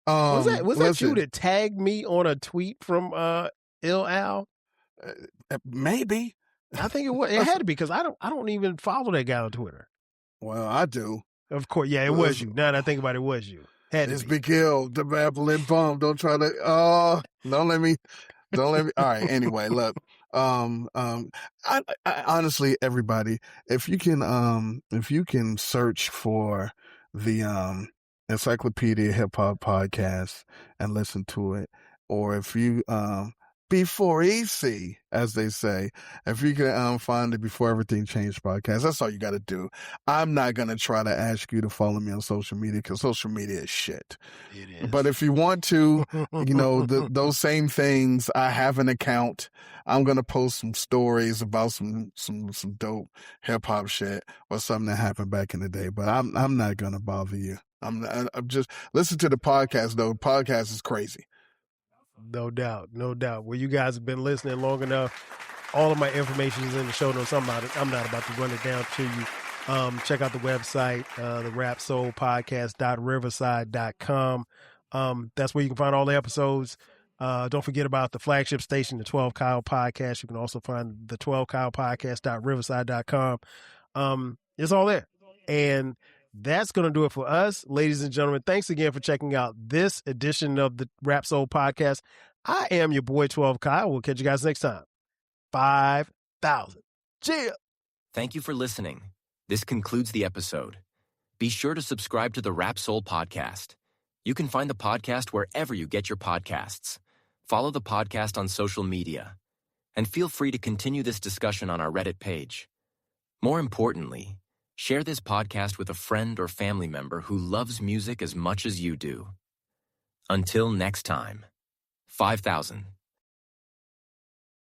G: Was that you that tagged me on a tweet from Ill Al?
F: Maybe.
G: I think it was. It had to be because I don't even follow that guy on Twitter.
F: Well, I do.
G: Of course, yeah, it was you. Now that I think about it, it was you.
F: It's Big Hill, the apple and bum. Don't try to. Don't let me. All right. Anyway, look. I honestly, everybody, if you can search for the Encyclopedia Hip Hop Podcast and listen to it, or if you before easy, as they say. If you can find it Before Everything Changed podcast, that's all you got to do. I'm not going to try to ask you to follow me on social media because social media is shit.
G: It is.
F: But if you want to, those same things, I have an account. I'm going to post some stories about some dope hip hop shit or something that happened back in the day. But I'm not going to bother you. I'm just listen to the podcast though. The podcast is crazy.
G: No doubt. Well, you guys have been listening long enough. All of my information is in the show notes. I'm not about to run it down to you. Check out the website, the rapsoulpodcast.riverside.com. That's where you can find all the episodes. Don't forget about the flagship station, the 12 Kyle Podcast. You can also find the 12 Kyle Podcast.riverside.com. It's all there. And that's going to do it for us, ladies and gentlemen. Thanks again for checking out this edition of the Rap Soul Podcast. I am your boy 12 Kyle. We'll catch you guys next time. 5,000. Cheers.
A: Thank you for listening. This concludes the episode. Be sure to subscribe to the Rap Soul Podcast. You can find the podcast wherever you get your podcasts. Follow the podcast on social media. And feel free to continue this discussion on our Reddit page. More importantly, share this podcast with a friend or family member who loves music as much as you do. Until next time, 5,000.